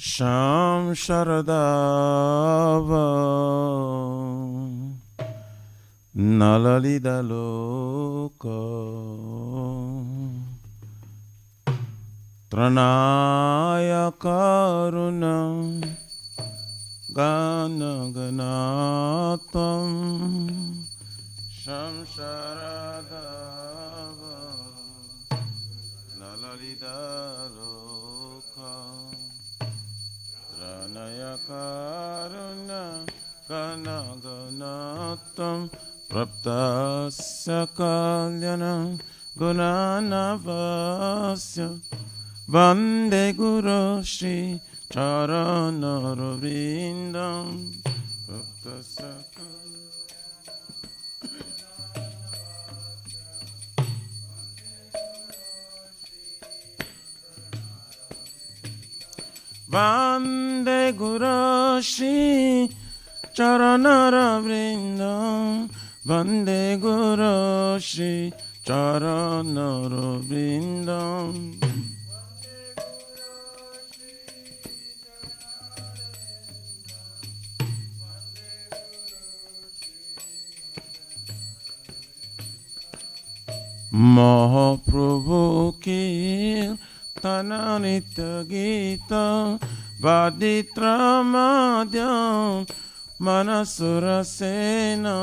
Sham Sharadava Nalalida Loka Tranaya Karuna Gana Ganatam Sham Sharadava Nalalida Loka Tranaya Karuna Gana Ganatam Praptasya Kalyana Gunanavasya Vande Guru Shri Charanarvindam Praptasya Vande Guru Shri Charanarvindam Vande Guru Shri Charanarvindam Mahaprabhu ki Tananitya Gita Vaditra Madhyam Manasura Sena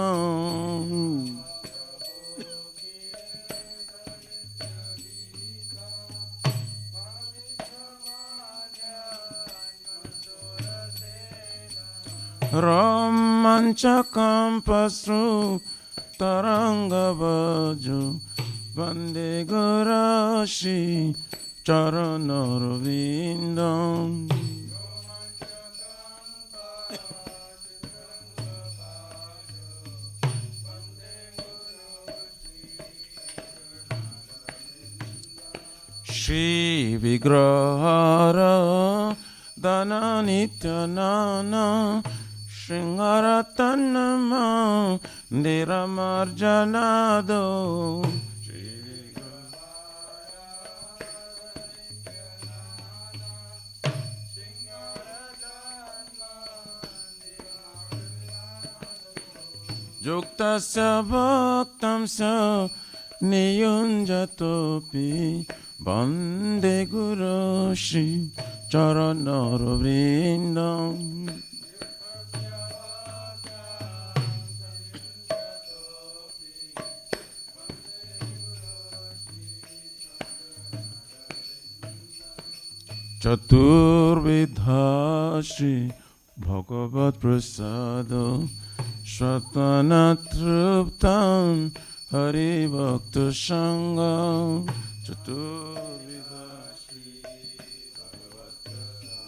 Romanchakam Pasru Taranga Baju Vande Guru Shri Charanarvindam Shri Vigrahara Dana Nityanana Shringaratanama Niramarjanado Yuktasya Bhaktamsya Niyunjatopi Vande Guru Shri Charanarvindam Chaturvidha Shri Bhagavat Prasada Shatanatruptam Hari Bhakta Sangam Chaturvidha Shri Bhagavat Prasada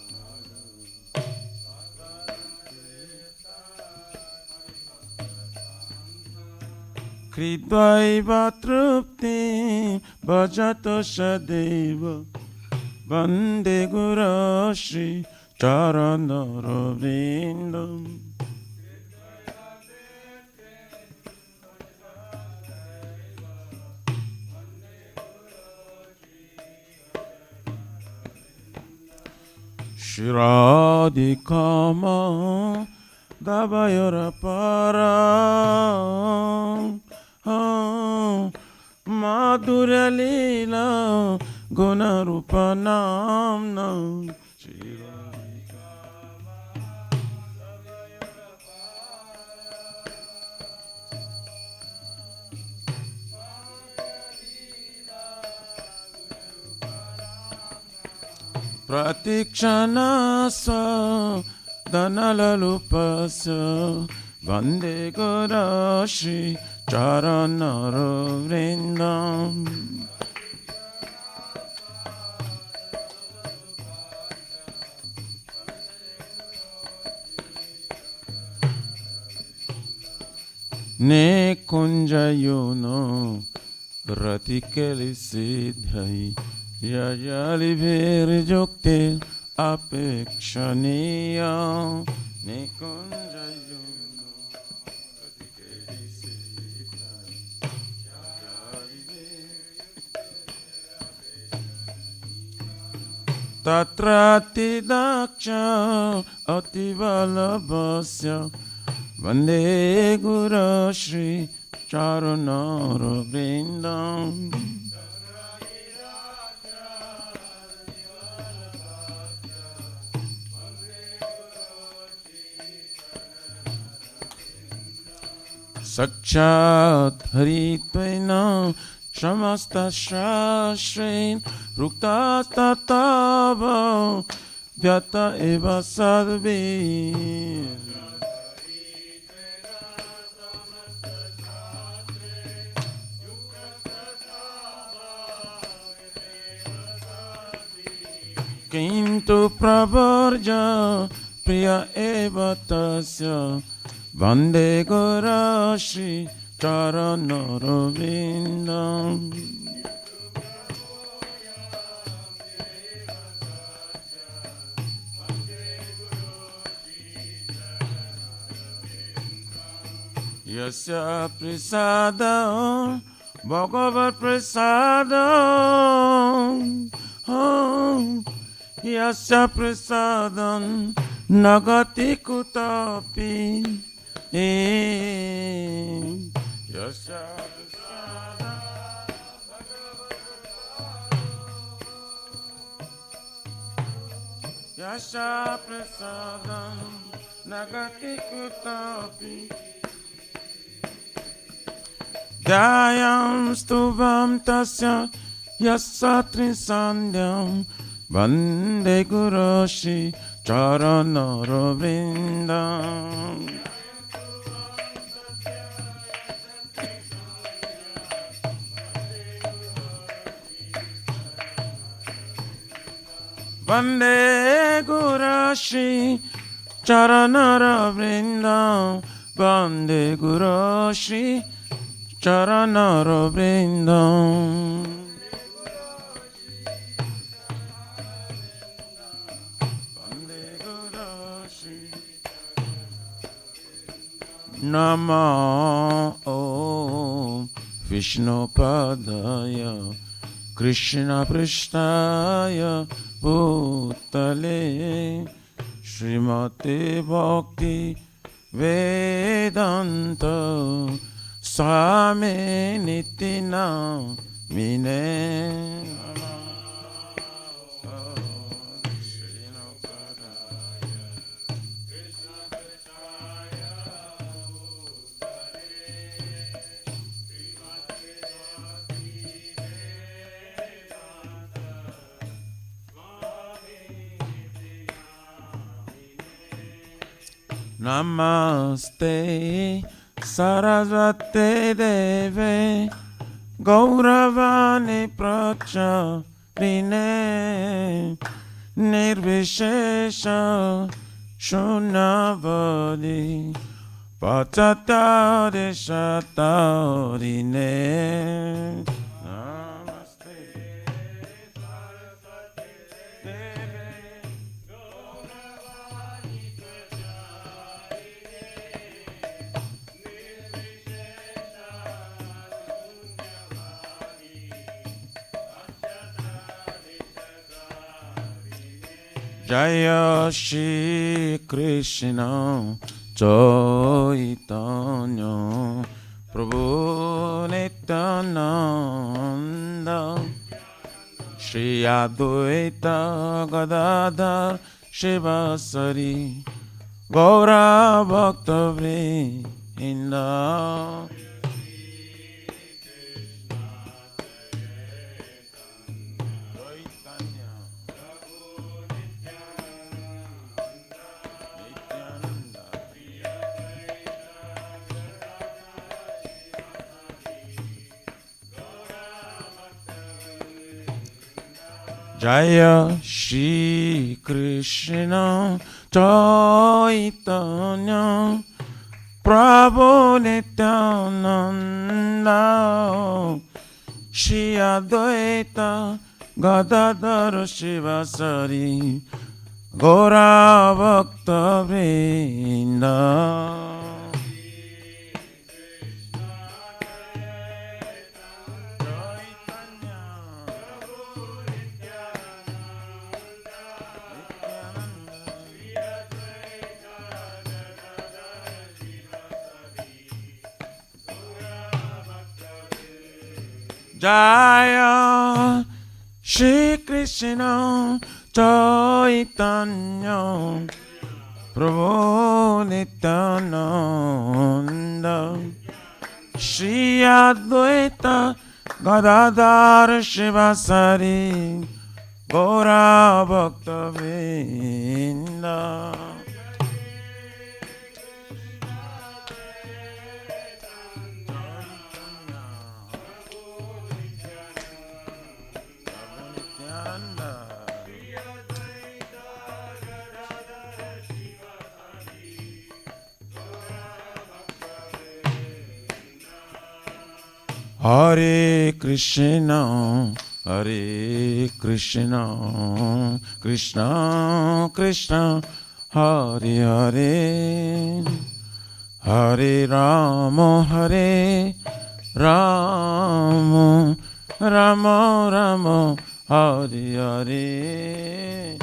Kridvaiva Trupti Bhajato Shadeva Vande Guru Shri Charanarvindam Shiradikama Dabayara Para Madhurya Leela Gunarupa Namna Pratikshana Swa Dhanalalupasya Vande Guru Shri Charanarvindam Ne kunjayono ratikeli siddhai yajali bheri jokte apekshaniya ne kunjayono ratikeli siddhai yajali bheri Tatrati daksha ativalabhasya Vande Guru Shri Charanara Vrindam. Sakshat Haritvaina Shamasta Shashrain Rukta Tatava Vyata Eva Sadvi. Kintu Pravarja Priya Eva Tasya Vande Guru Shri Charanara Vrindam. Yasya Prasada Bhagavat Prasada Yasya Prasadam Nagati Kutapi. Yasya Prasadam Nagati Kutapi. Dayam Stuvam Tasya Yasatri Sandhyam Vande Guru Shri Charanara Vrindam. Vande Guru Shri Charanara Vrindam. Vande Guru Shri Charanara Vrindam. Nama Om Vishnu Padaya Krishna Prishtaya Bhutale Srimati Bhakti Vedanta Swami Nitina Mine. Namaste Saraswate Deve Gauravani Pracharine Nirvishesha Shunavadi Pachatari Shatarine. Jaya Shri Krishna Chaitanya Prabhu Nityananda Shri Advaita Gadadhar Shivasari Gaura Bhakta Vrinda. Jaya Shri Krishna Chaitanya Prabhu Nityananda Shri Advaita Gadadhar Shivasari Gaura Bhakta Vrinda. Jaya Shri Krishna Chaitanya Prabhu Nityananda Shri Advaita Gadadhar Shivasari Gaura Bhakta Vrinda. Hare Krishna, Hare Krishna, Krishna Krishna, Hare Hare, Hare Rama, Hare Rama, Rama Rama, Hare Hare.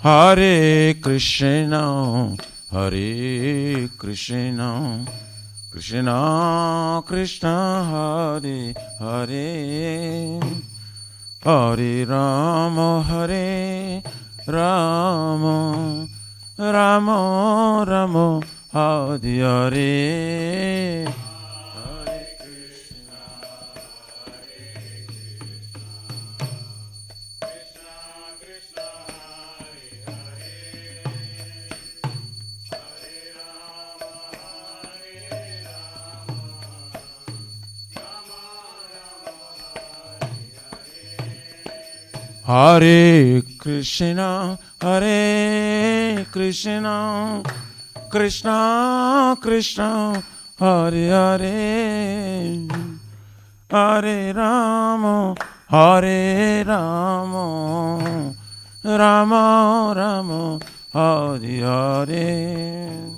Hare Krishna, Hare Krishna, Krishna Krishna, Hare Hare, Hare Rama, Hare Rama, Rama Rama, Hare Hare. Hare Krishna, Hare Krishna, Krishna Krishna, Hare Hare, Hare Rama, Hare Rama, Rama Rama, Hare Hare.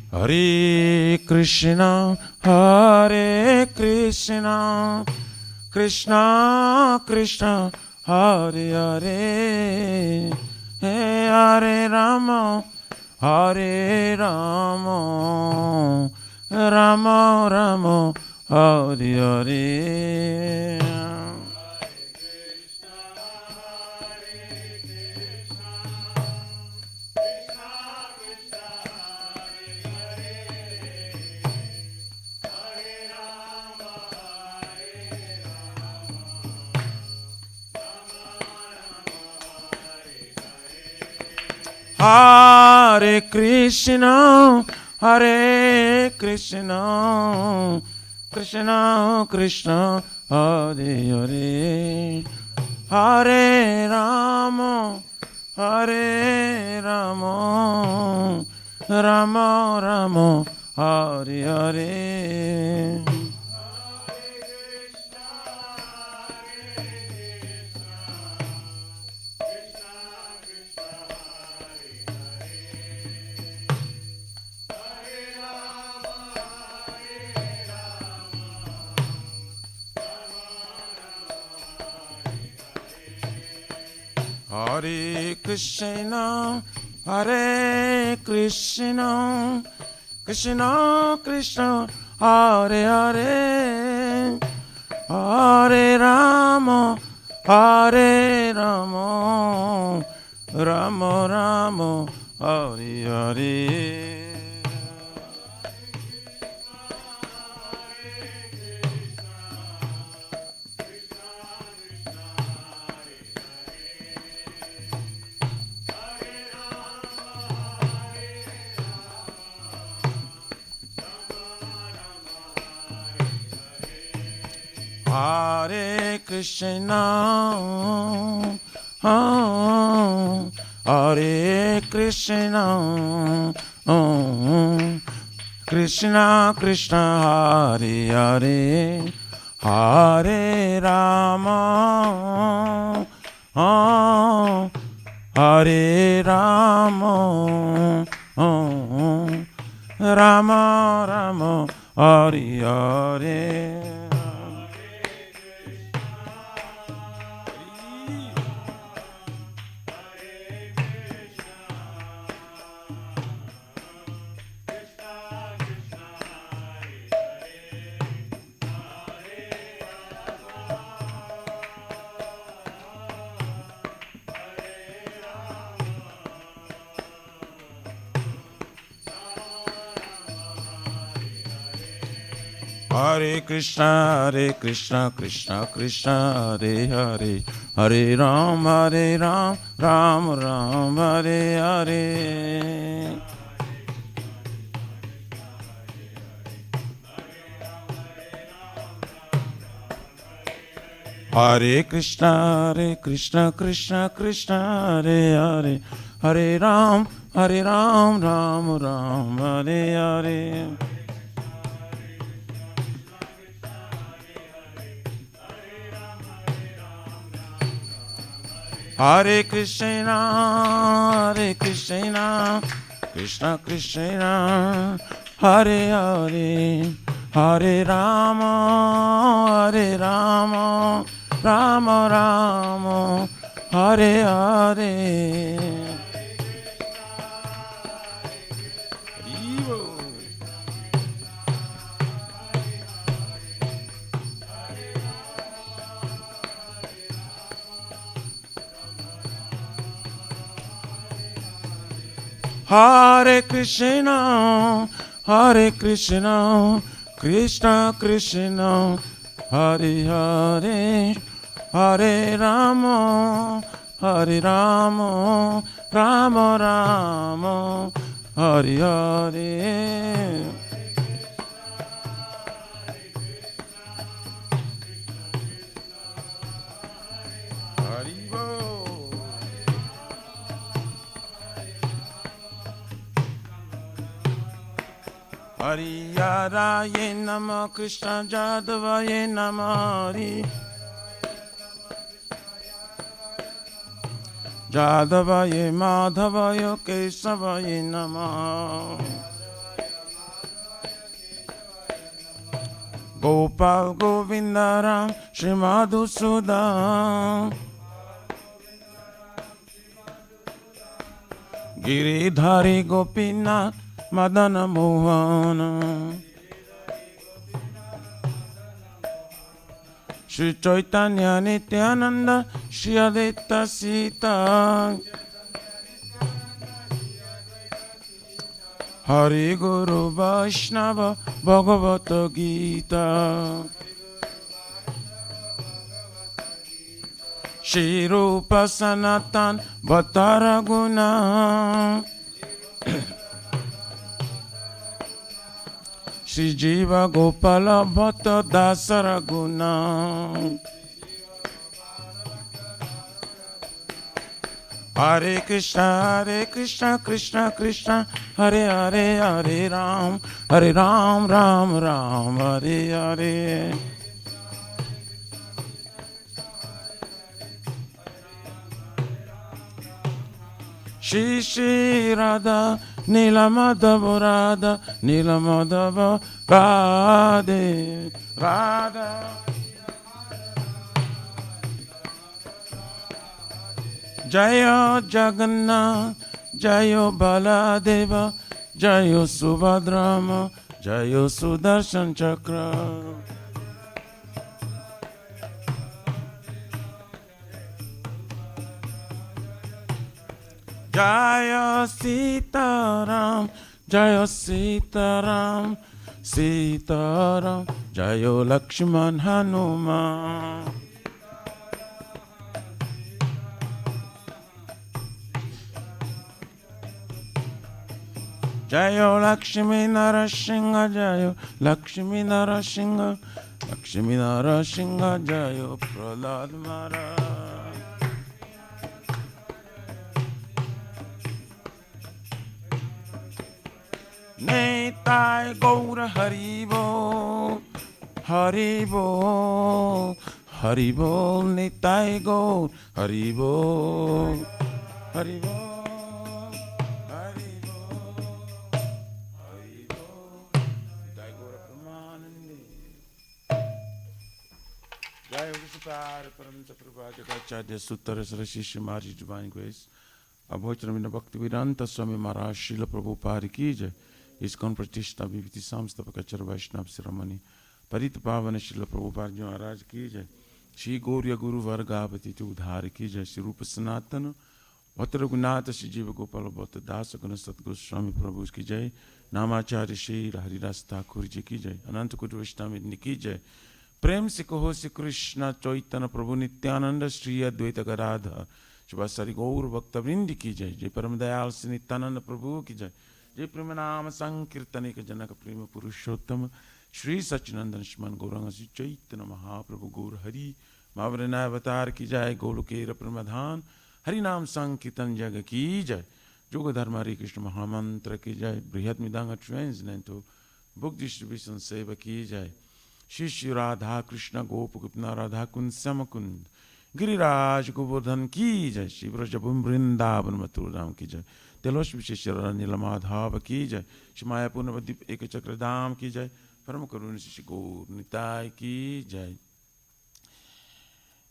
Hare Krishna, Hare Krishna, Krishna Krishna, Hare Hare, Hare Rama, Hare Rama, Rama Rama, Hare Hare. Hare Krishna, Hare Krishna, Krishna Krishna, Hare Hare, Hare Rama, Hare Rama, Rama Rama, Hare Hare. Hare Krishna, Hare Krishna, Krishna Krishna, Hare Hare, Hare Rama, Hare Rama, Rama Rama, Hare Hare. Hare Krishna, oh, Hare Krishna, oh, Krishna Krishna Hare Hare, Hare Rama, oh, Hare Rama, oh, Rama Rama, Hare Hare. Hare Krishna, Krishna Krishna, Hare Hare, Hare Ram, Ram Ram, Hare Hare. Hare Krishna, Krishna Krishna, Hare Hare, Hare Ram, Ram Ram, Hare Hare. Hare Krishna, Krishna Krishna, Hare Hare, Hare Rama, Rama Rama, Hare Hare. Hare Krishna, Krishna Krishna, Hare Hare, Hare Rama, Rama Rama, Hare Hare. Hare Nama Krishna Jadavaye Nama Hari Jadavaye Madhavaye Kesavaye Nama Gopal Govindaram Shri Madhusudan Giridhari Gopinath Madana Mohana Shri Chaitanya Nityananda Shri Advaita Sita Hari Guru Vaishnava Bhagavata Gita Shri Rupa Sanatan Bhattara Guna Shri Jiva Gopala Bhatta Dasara Guna Hare Krishna, Krishna Krishna, Hare Hare, Hare Ram, Ram Ram, Hare Hare. Shri Shri Radha, Nilamadava Radha, Nilamadava Radhe, Radha. Jaya Jagannath, Jaya Baladeva, Jaya Subhadrama, Jaya Sudarshan Chakra. Jaya Sitaram, Jaya Sitaram, Sitaram, Jaya Lakshman Hanuman. Jayo Lakshmi Narasingha, Jayo Lakshmi Narasingha, Lakshmi Narasingha, Jayo Prahlad Maharaj. Nitai Gaura Haribo, Haribo, Haribo, Nitai Gaur, Haribo, Haribo. Suttara Sarashish Marji Divine Grace. Abhojramina Bhakti Vedanta Swami Maharaj Srila Prabhupada ki jai. ISKCON Pratishta Bhiviti Samstapakachar Vaishnava Siramani Parit Pavana Srila Prabhupada Ji Maharaj ki jai. Shri Gaurya Guru Vargavati Udhari ki jai. Shri Rupa Sanatana Bhatta Raghunatha Shri Jiva Gopala Bhatta Dasa Guna Satguru Swami Prabhu ki jai. Namacharya Shri Haridas Thakur ji ki jai. Ananta Koti Vaishnava ki jai. प्रेम से कहो श्री कृष्ण चैतन्य प्रभु नित्यानंद श्री अद्वैत गदाधर शिवासारि गौर भक्तवृंद की जय। जय परम दयाल श्री नित्यानंद प्रभु की जय। जय प्रेम नाम संकीर्तन के जनक प्रेम पुरुषोत्तम श्री सच्चिदानंद स्मरण गौरंग श्री चैतन्य महाप्रभु गौर हरि महावरनाय अवतार की जय। गोलोकेर प्रमधान हरि नाम संकीर्तन जग की जय। जोग धर्म हरि कृष्ण महामंत्र की जय। बृहद मिदांग ट्रांसलेट बुक डिस्ट्रीब्यूशन सेवा की जय। श्री श्री राधा कृष्ण गोप गोपना राधा कुंद श्याम कुंद गिरिराज गोवर्धन की जय। श्री ब्रजभूमि वृंदावन मथुरा धाम की जय। तेलोश विशेष नीलमाधव की जय। श्री मायापुर नवद्वीप एक चक्र धाम की जय। परम करुण श्री गौर निताय की जय।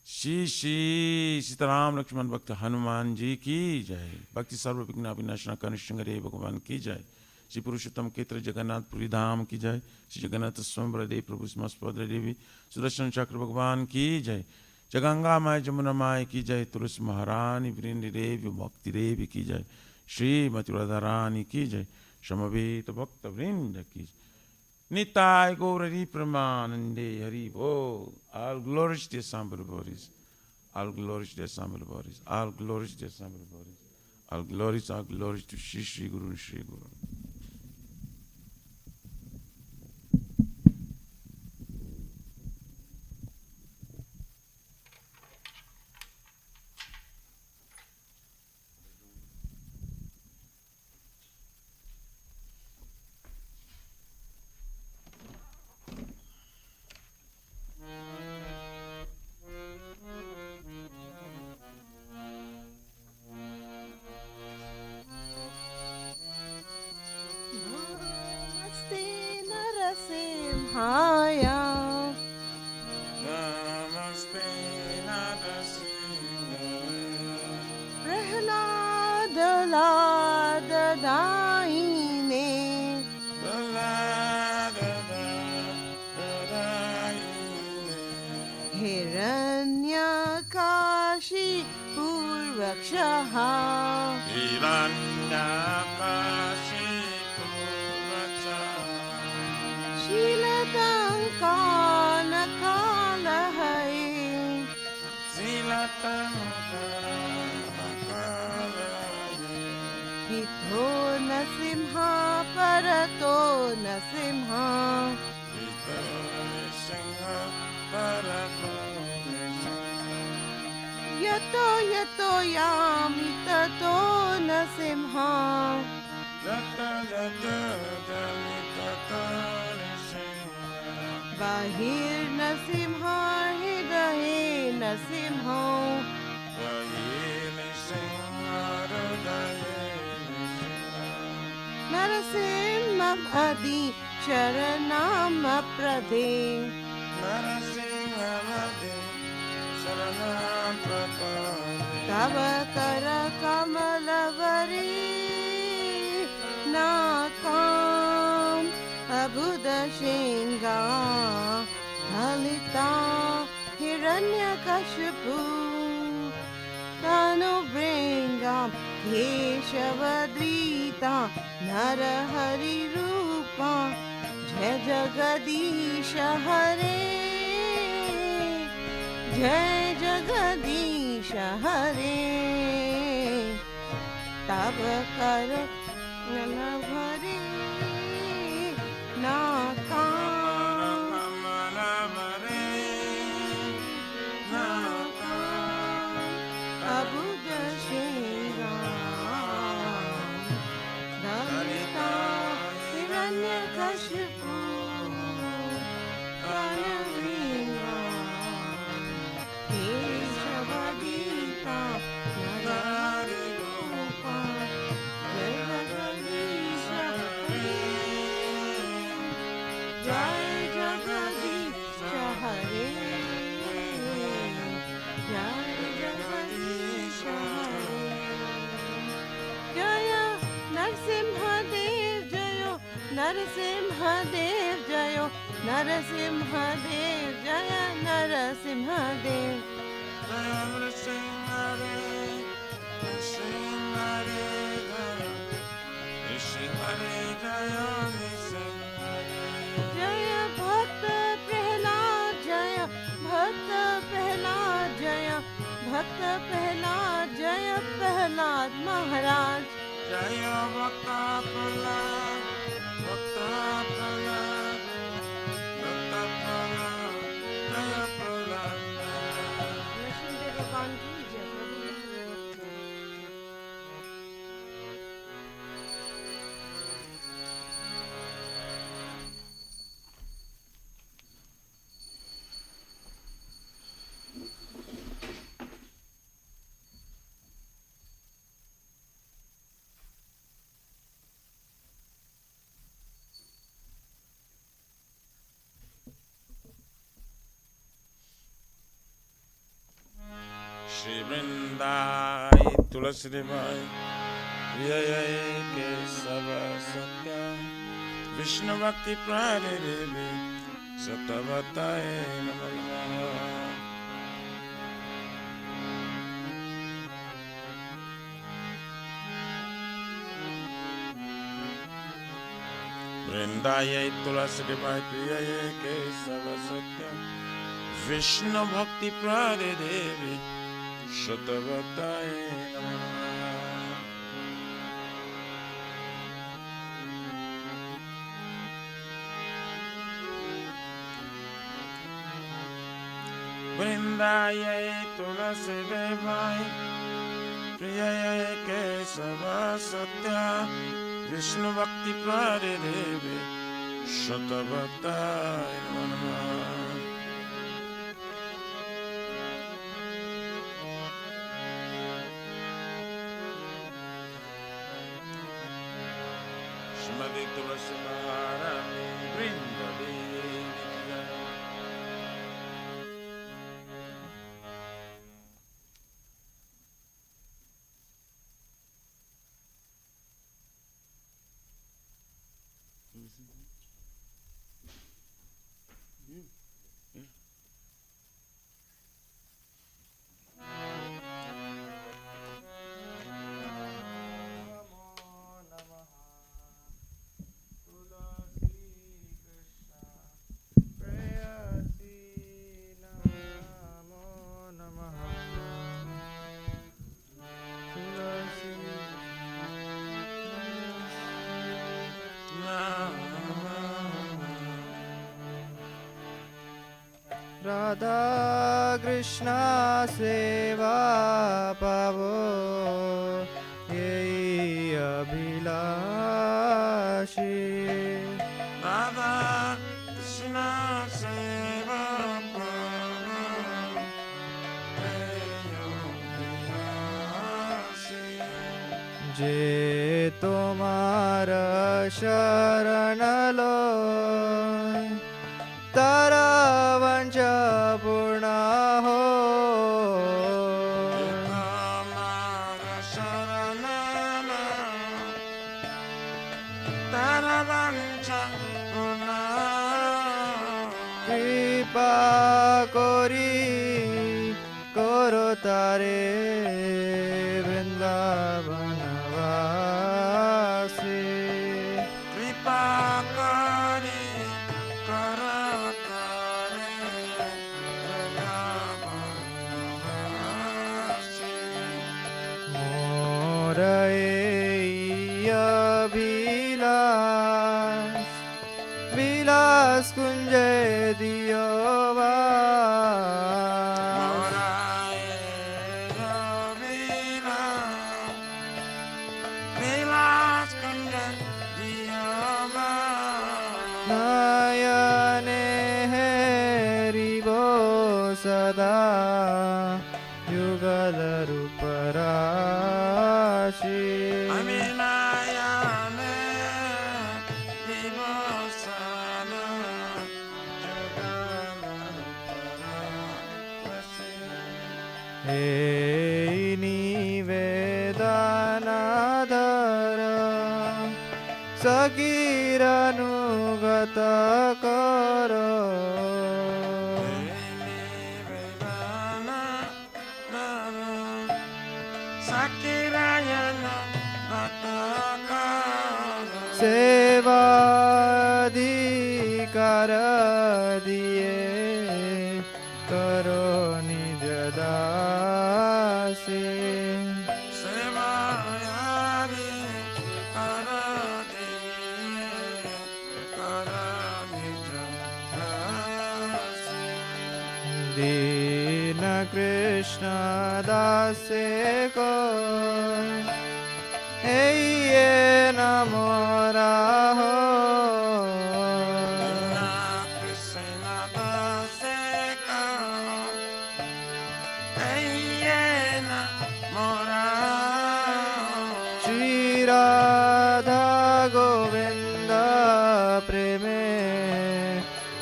श्री श्री सीताराम लक्ष्मण भक्त हनुमान जी की जय। भक्ति सर्व विघ्न विनाशना कनिष्ठ भगवान की जय। श्री पुरुषोत्तम क्षेत्र जगन्नाथपुरी धाम की जय। श्री जगन्नाथ स्वयं बलदेव प्रभु स्मस्पद देवी सुदर्शन चक्र भगवान की जय। जगंगा माय जमुना माय की जय। तुलसी महारानी वृंद देवी भक्ति देवी की जय। श्री मथुरा रानी की जय। समवेत भक्त वृंद की जय। निताय गौर हरि प्रमानंदे हरि बोल। All glories to Assembled Bodies. All glories to Assembled Bodies. All glories to Assembled Bodies. All glories to Shri Shri Guru Shri Guru. Kashipu Karavinga Keshavadita Narari Rupa Jagagadisha Jai Jagadisha Hare Jai Jagadisha Hare Jaya Narsimha Dev Jayo Narasimha Dev Jayo Narasimha Dev Jaya Narasimha Dev Jaya Narasimha Dev Narasimha Dev Narasimha Dev Jaya Narasimha Dev Jaya Bhakta Prahlad Jaya Bhakta Prahlad Jaya Bhakta Prahlad Jaya Prahlad Maharaj Jaya Bhakta Prahlad Bhakta Prahlad Bhakta Prahlad Jaya Prahlad Listen to the conclusion. Shri Vrindai Tulasi Devai Priyaye Kesava Satya Vishnu Bhakti Prade Devi Satavataye Namaha Vrindaye Tulasi Devai Priyaye Kesava Satya Vishnu Bhakti Prade Devi Satavataye Namaha Vrindaye Tulasi Devai Priyaye Kesava Satya Vishnu Bhakti Prade Devi Satavataye Namaha Shrimati Tulasi Maharani Vrinda Devi Radha Krishna Seva Pavo Yei Abhilashi Radha Krishna Seva Prabhu Je Tomara Sharanalo Tara Vancha Purna Ho Kripa Kori Koro Tare Vrindavanavasi Kripa Kari Karatare Vrindavanavasi Moraeya Vilas Vilas Kunjay Diyova नयने हेरिबो सदा युगल रूप राशि हे निवेदनाधर सकीरनुगत कर सेवाधिकार दिए करो निज दासी दीन कृष्ण दासे को ये नमोरा हो श्री राधा गोविंद प्रेमे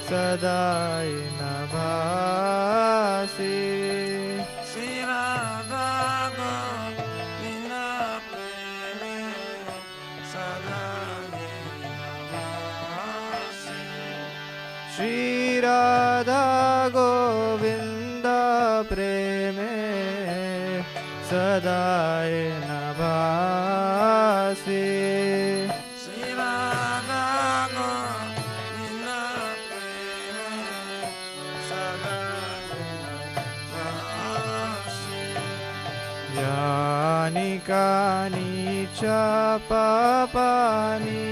सदाई नभासी श्री राधा गोविंद प्रेमे सदाय नभासी यानि कानि च पापानि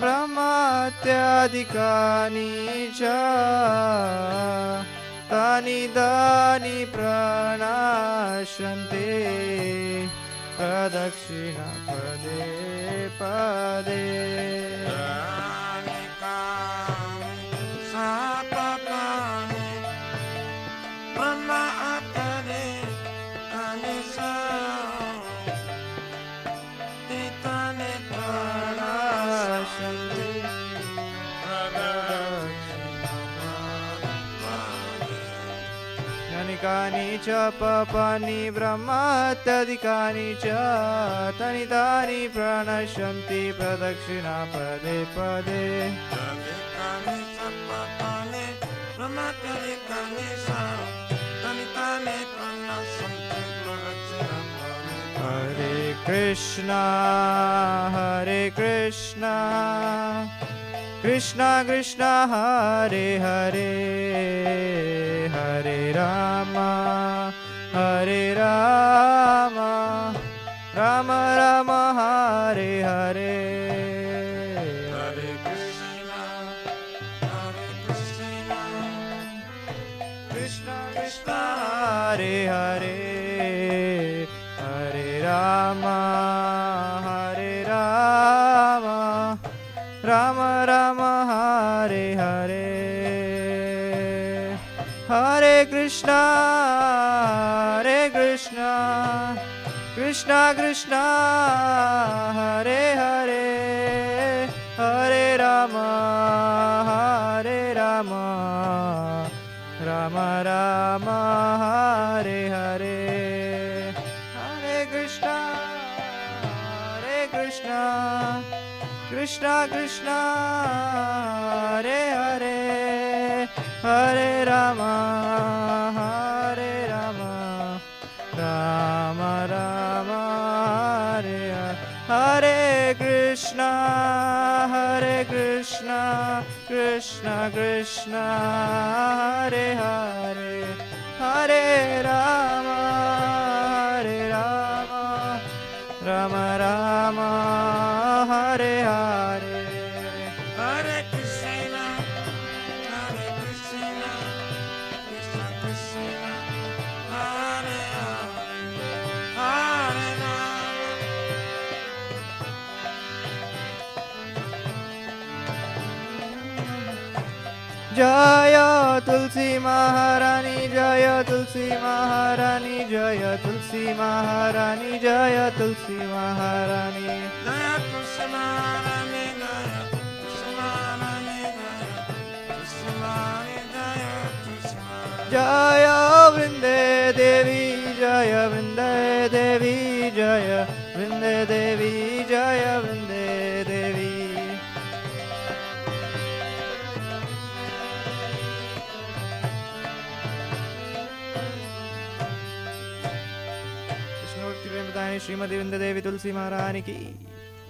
ब्रह्मात्यादिकानि च तानि दानि प्रणाश्यन्ते प्रदक्षिणा पदे पदे कानि च पापानि ब्रह्मात्यादिकानि च तानि तानि प्रणश्यन्ति प्रदक्षिणा पदे पदे हरे Krishna Krishna Krishna Hare Hare Hare Ram Ram Ram Hare Hare Krishna Krishna Hare Hare Hare Ram Ram Ram Hare Hare Hare Krishna Krishna Krishna Hare Hare Hare Ram Ram Ram Hare Hare Hare Krishna Krishna Krishna Hare Hare Hare Ram Ram Ram Hare Hare Krishna Krishna Krishna Hare Hare Hare Ram Ram Ram Hare Hare Hare Krishna Krishna Krishna Hare Hare Hare Jaya Tulsi Maharani, Jaya Tulsi Maharani, Jaya Tulsi Maharani, Jaya Tulsi Maharani. Jaya Tulsi Maharani, Jaya Tulsi Maharani, Jaya Tulsi Maharani, Jaya Vrinde Devi, Jaya Vrinde Devi, Jaya Vrinde Devi, Jaya Vrinde Devi. विष्णुभक्ति प्रेम प्रदायिनी श्रीमती वृंदे देवी तुलसी महारानी की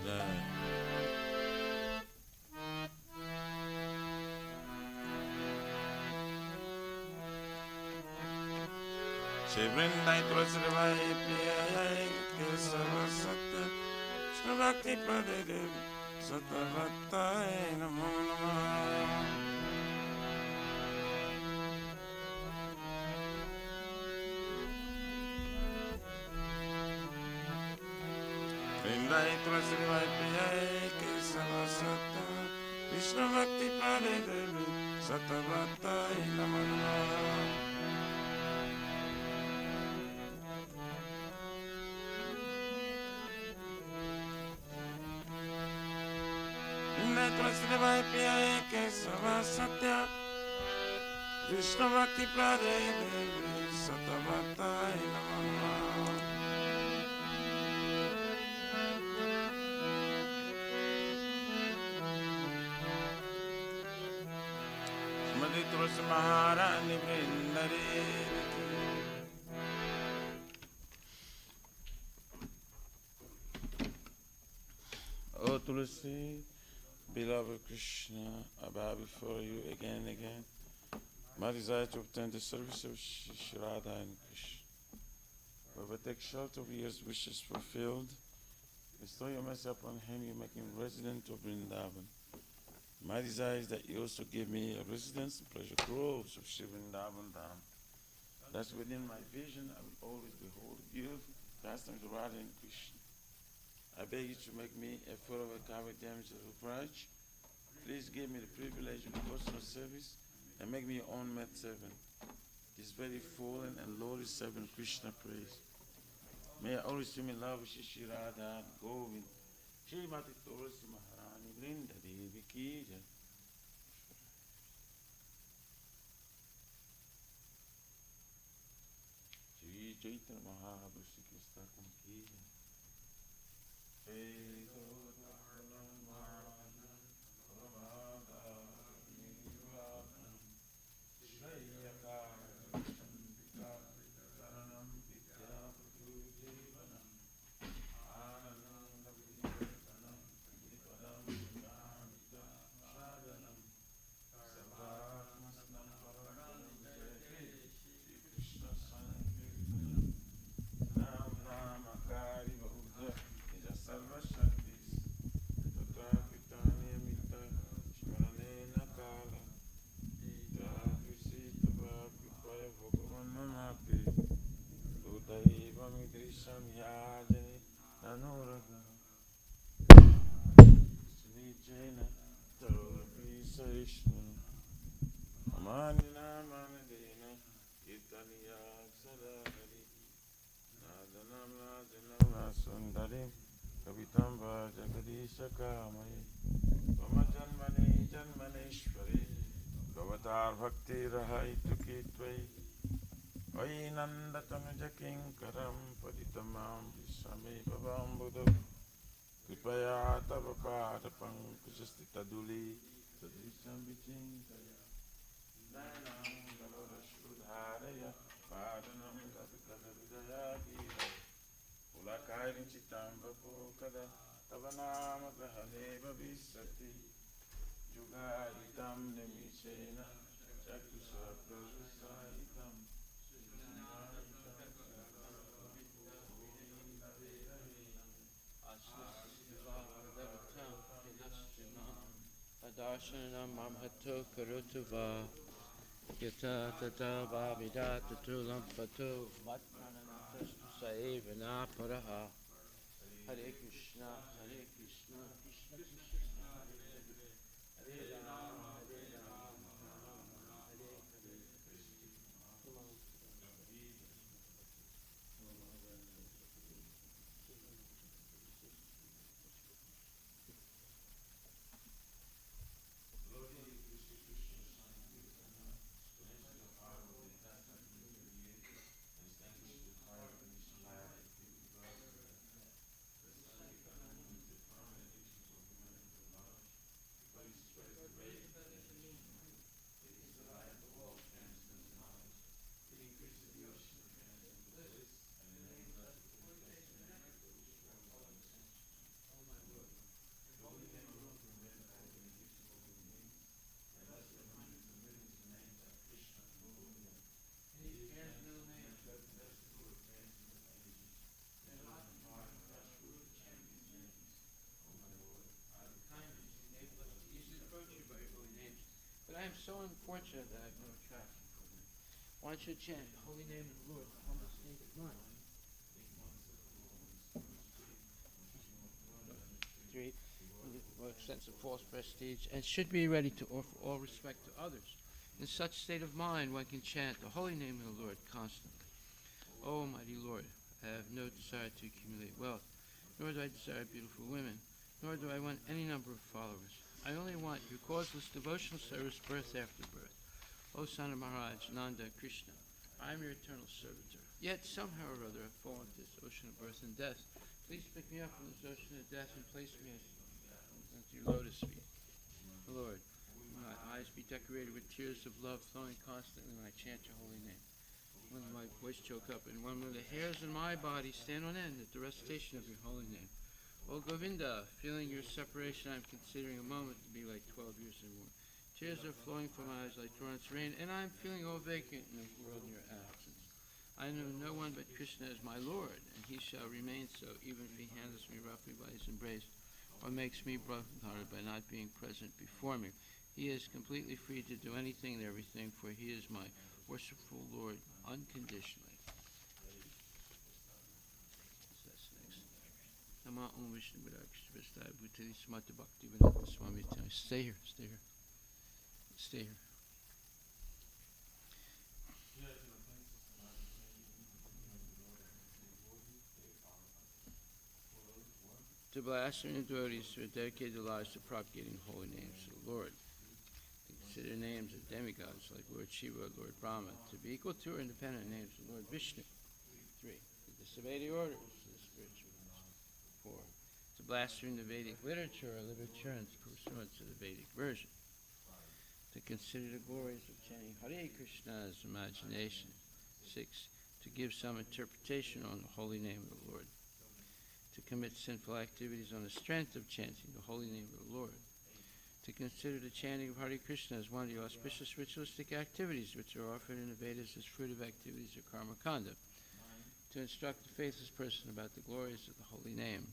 Jaya. Shri Vrindai Tulsi Devai Priyai Kesava Satya Shri Bhakti Prade Devi Satavatai Namo Namah. Vrindai Tulsi Devai Priyai Kesava Satya Vishnu Bhakti Prade Devi Satavatai Namo Namah. Tulsi Devai Priyai Kesava Satya Vishnu Bhakti Prade Devi Satavatai Namo Namah. Srimati Tulsi Maharani Vrindare. Oh Tulsi, beloved Krishna, I bow before you again and again. My desire to obtain the service of Shri Radha and Krishna. Whoever takes shelter of his wishes fulfilled, bestow your mercy upon him, you make him resident of Vrindavan. My desire is that you also give me a residence in pleasure groves of Shri Vrindavan Dham. Thus within my vision I will always behold you, pastimes of Radha and Krishna. I beg you to make me a follower covered damage of Raj. Please give me the privilege of personal service and make me your own maid servant. This very fallen and lowly servant Krishna praise. May I always swim in love with Shri Radha Govind. Srimati Tulsi Maharani Vrinda Devi Ki Jai. Shri Chaitanya Mahaprabhu Shri Krishna Ki Jai. Jai Bhakti Rahai Tuki Twai Vainanda Tanuja Kinkaram Paditamam Visame Babam Buddha Kripaya Tava Pada Pankustita Duli Sadrisam Vichintaya Nanam Gavara Shrudharaya Padanam Gavikada Vidaya Gira Ulakairi Chitam Vapokada Tavanama Grahaneva Visati Jugaritam Nemishena Chakusha Prasaitam Darshanam Mamhato Karutuva Yata Tata Bhavidata Tulam Patu Vatmanana Saivana Paraha Hare Krishna Hare Krishna Krishna Krishna Hare Rama Hare Rama so unfortunate that I have no attraction for them. One should chant the holy name of the Lord in humble state of mind. 3. With a sense of false prestige, and should be ready to offer all respect to others. In such state of mind, one can chant the holy name of the Lord constantly. O mighty Lord, I have no desire to accumulate wealth, nor do I desire beautiful women, nor do I want any number of followers. I only want your causeless devotional service birth after birth. O son of Maharaj, Nanda, Krishna, I am your eternal servitor. Yet somehow or other I have fallen into this ocean of birth and death. Please pick me up from this ocean of death and place me onto your lotus feet. Lord, my eyes be decorated with tears of love flowing constantly when I chant your holy name. When my voice choke up, and when the hairs in my body stand on end at the recitation of your holy name. O Govinda, feeling your separation, I am considering a moment to be like 12 years or more. Tears are flowing from my eyes like torrents of rain, and I am feeling all vacant in the world in your absence. I know no one but Krishna as my Lord, and he shall remain so, even if he handles me roughly by his embrace, or makes me broken-hearted by not being present before me. He is completely free to do anything and everything, for he is my worshipful Lord unconditionally. That's next. Nama Om Vishnu Vishnu Bhutali Smata Bhakti Vedanta Swami. Stay here, stay here. Stay here. To blaspheme devotees who have dedicated their lives to propagating holy names of the Lord. To consider names of demigods like Lord Shiva, Lord Brahma, to be equal to or independent names of Lord Vishnu. 3. To disobey the orders of the spiritualists. 4. To blaspheme the Vedic literature or literature pursuant to the Vedic version. To consider the glories of chanting Hare Krishna as imagination. 6. To give some interpretation on the holy name of the Lord. To commit sinful activities on the strength of chanting the holy name of the Lord. To consider the chanting of Hare Krishna as one of the auspicious ritualistic activities which are offered in the Vedas as fruitive activities of karma kanda. To instruct the faithless person about the glories of the holy name.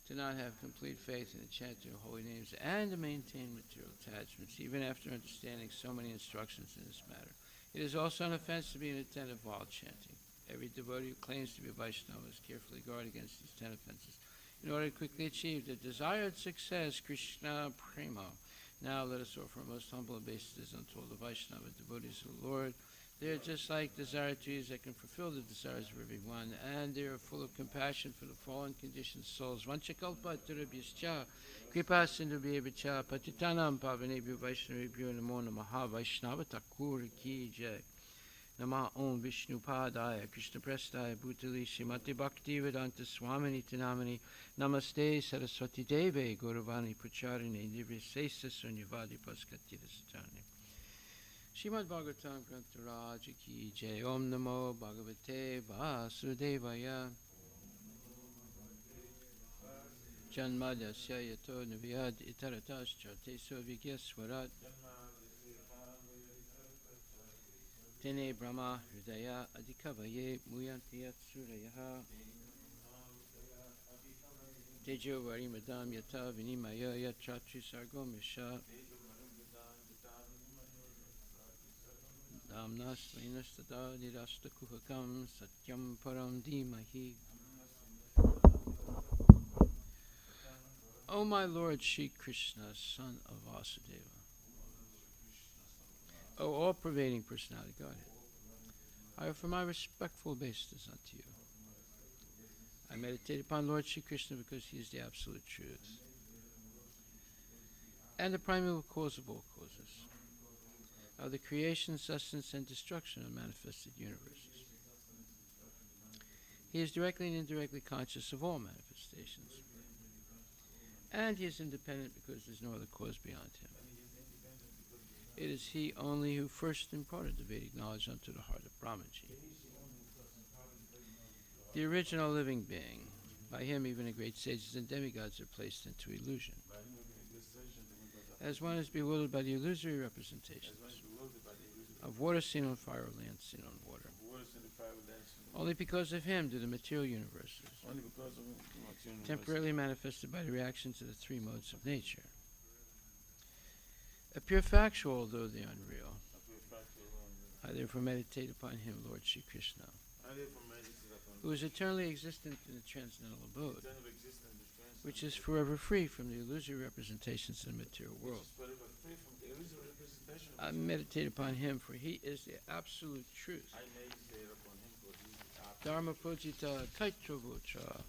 To not have complete faith in the chanting of holy names, and to maintain material attachments even after understanding so many instructions in this matter. It is also an offense to be inattentive while chanting. Every devotee who claims to be a Vaishnava must carefully guard against these 10 offenses in order to quickly achieve the desired success, Krishna Prema. Now let us offer our most humble obeisances unto all the Vaishnava devotees of the Lord. They are just like desire trees that can fulfill the desires of everyone, and they are full of compassion for the fallen conditioned souls. Vanchakalpa turabhyascha, kripa sindhubhyevcha, patitanam pavanebhyo vaishnavebhyo namo namaha Vaishnava Thakur ki jai. Nama Om Vishnu Padaya Krishna Prestaya Bhutali Srimati Bhakti Vedanta Swamini Tinamani Namaste Saraswati Deve Gauravani Pracharine Nirvisesa Sunyavadi Paskatira Satani. Srimad Bhagavatam Grantaraj Ki Jai. Om Namo Bhagavate Vasudevaya. Janmadasya Yato Naviyad Itaratas Charte Sovigyaswarat Tene Brahma Hridaya Adhikavaye Muyantiyat Surayaha Tejo Varimadam Yata Vinimaya Yatratri Sargo Misha Damnas Vainastada Nirasta Kuhakam Satyam Param Dimahi. O my Lord Shri Krishna, son of Vasudeva, O all-pervading personality Godhead, I offer my respectful obeisances unto you. I meditate upon Lord Shri Krishna because he is the absolute truth and the primeval cause of all causes, of the creation, sustenance, and destruction of manifested universes. He is directly and indirectly conscious of all manifestations, and he is independent because there is no other cause beyond him. It is he only who first imparted the Vedic knowledge unto the heart of Brahmaji, the original living being. By him even the great sages and demigods are placed into illusion, as one is bewildered by the illusory representations of water seen on fire or land seen on water. Only because of him do the material universes, temporarily manifested by the reactions of the 3 modes of nature, appear factual though they unreal. I therefore meditate upon him, Lord Shri Krishna, who is eternally existent in the transcendental abode, which is forever free from the illusory representations of the material world. I meditate upon him, for he is the absolute truth. Dharma Pujita Kaitravocha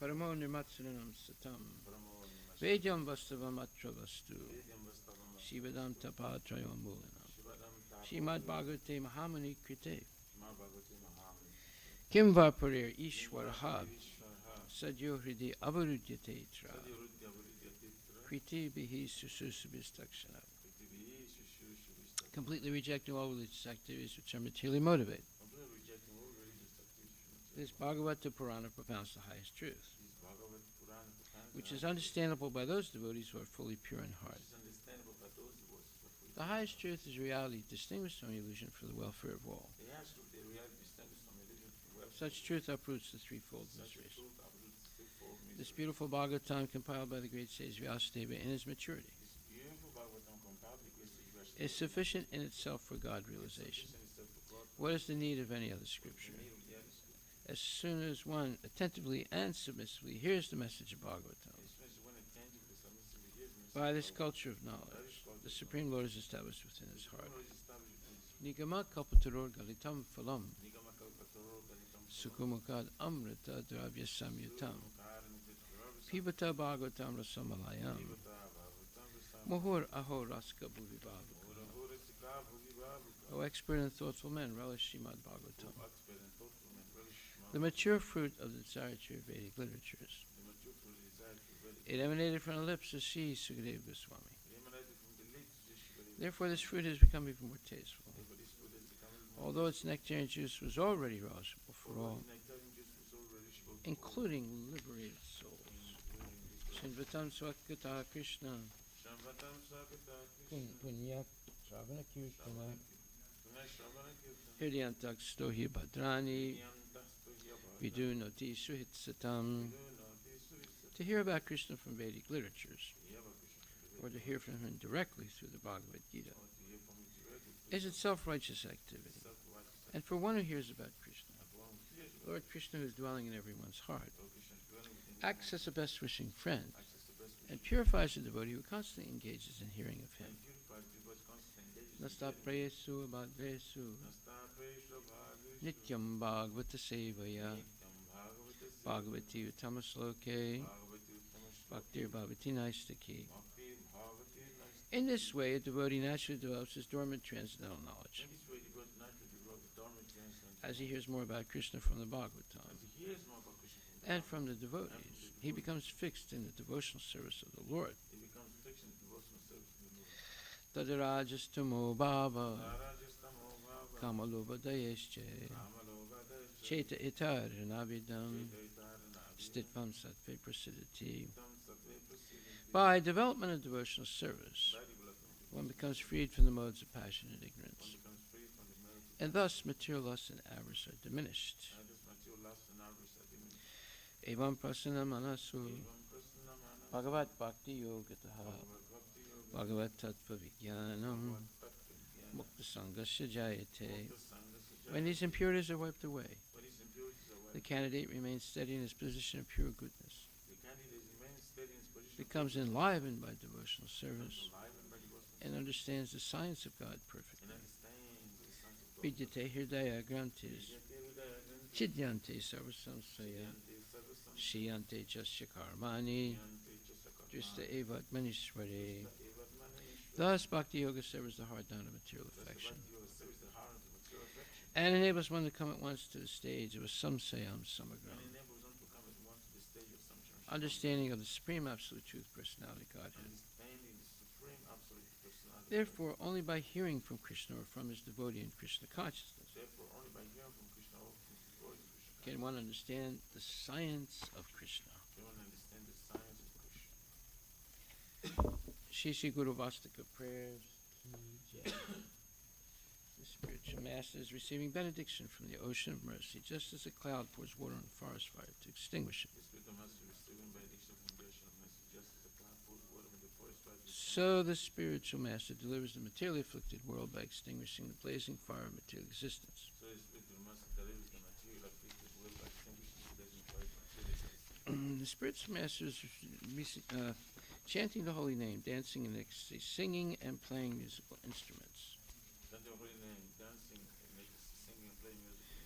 Paramo Nirmatsanam Satam Vedyam Vastavam Atra Vastu Shivadam Tapatrayam Mulanam Shimad Bhagavate Mahamani Krite Kim Vaparir Ishwaraha Sadyo Hridi Avarudyate Tra Kriti Bihi Sususubhistakshana, completely rejecting all religious activities which are materially motivated. This Bhagavata Purana propounds the highest truth, which is understandable by those devotees who are fully pure in heart. The highest truth is reality distinguished from illusion for the welfare of all. Such truth uproots the threefold mysteries. This beautiful Bhagavatam, compiled by the great sage Vyasadeva in his maturity, is sufficient in itself for God realization. What is the need of any other scripture? As soon as one attentively and submissively hears the message of Bhagavatam, by this culture of knowledge, the Supreme Lord is established within his heart. Nigama kalpataror galitam phalam sukumukad amrita dravya samyutam pibata bhagavatam rasamalayam muhur aho raska bhuvibhavu. O expert and thoughtful men, relish Srimad Bhagavatam, the mature fruit of the desired tree of Vedic literatures. It emanated from the lips of Sri Sukadeva Goswami. Therefore, this fruit has become even more tasteful. Although its nectarian juice was already relishable for all, including liberated souls. Shinvatam Swakata Krishna Punyak Shravana Kirtana Hridyantak Stohi Bhadrani Vidu Noti Suhit Satam. To hear about Krishna from Vedic literatures, or to hear from him directly through the Bhagavad Gita, is itself righteous activity. And for one who hears about Krishna, Lord Krishna, who is dwelling in everyone's heart, acts as a best wishing friend and purifies the devotee who constantly engages in hearing of him. Nasta presu abhadresu nityam bhagavata sevaya bhagavati uttamasloke bhaktir bhavati naistaki. In this way, a devotee naturally develops his dormant transcendental knowledge. As he hears more about Krishna from the Bhagavatam and from the devotees, he becomes fixed in the devotional service of the Lord. Tadarajastamo bhava kamalobadayesche cheta itar navidam stitvam sattve prasidati. By development of devotional service, one becomes freed from the modes of passion and ignorance, and thus material lust and avarice are diminished. Evam prasana manasu bhagavat bhakti yogataha bhagavat tattva vijnanam mukta sangasya jayate. When these impurities are wiped away, the candidate remains steady in his position of pure goodness, becomes enlivened by devotional service, and understands the science of God perfectly. Vidyate hirdaya grantis chidyante sarvasamsaya shiyante jasya karmani drista evat manishvare. Thus, Bhakti Yoga severs the heart down to material affection and enables one to come at once to the stage of a samsayam samagram, understanding of the Supreme Absolute Truth Personality Godhead. Therefore, only by hearing from Krishna or from his devotee in Krishna consciousness can one understand the science of Krishna. Shri Guru Vastika prayers. The spiritual master is receiving benediction from the ocean of mercy, just as a cloud pours water on a forest fire to extinguish it. So the spiritual master delivers the materially afflicted world by extinguishing the blazing fire of material existence. So the spiritual master delivers the material afflicted world by extinguishing the blazing fire of material existence. The spiritual master is chanting the holy name, dancing in ecstasy, singing and playing musical instruments. Then the holy name, dancing, and singing and playing musical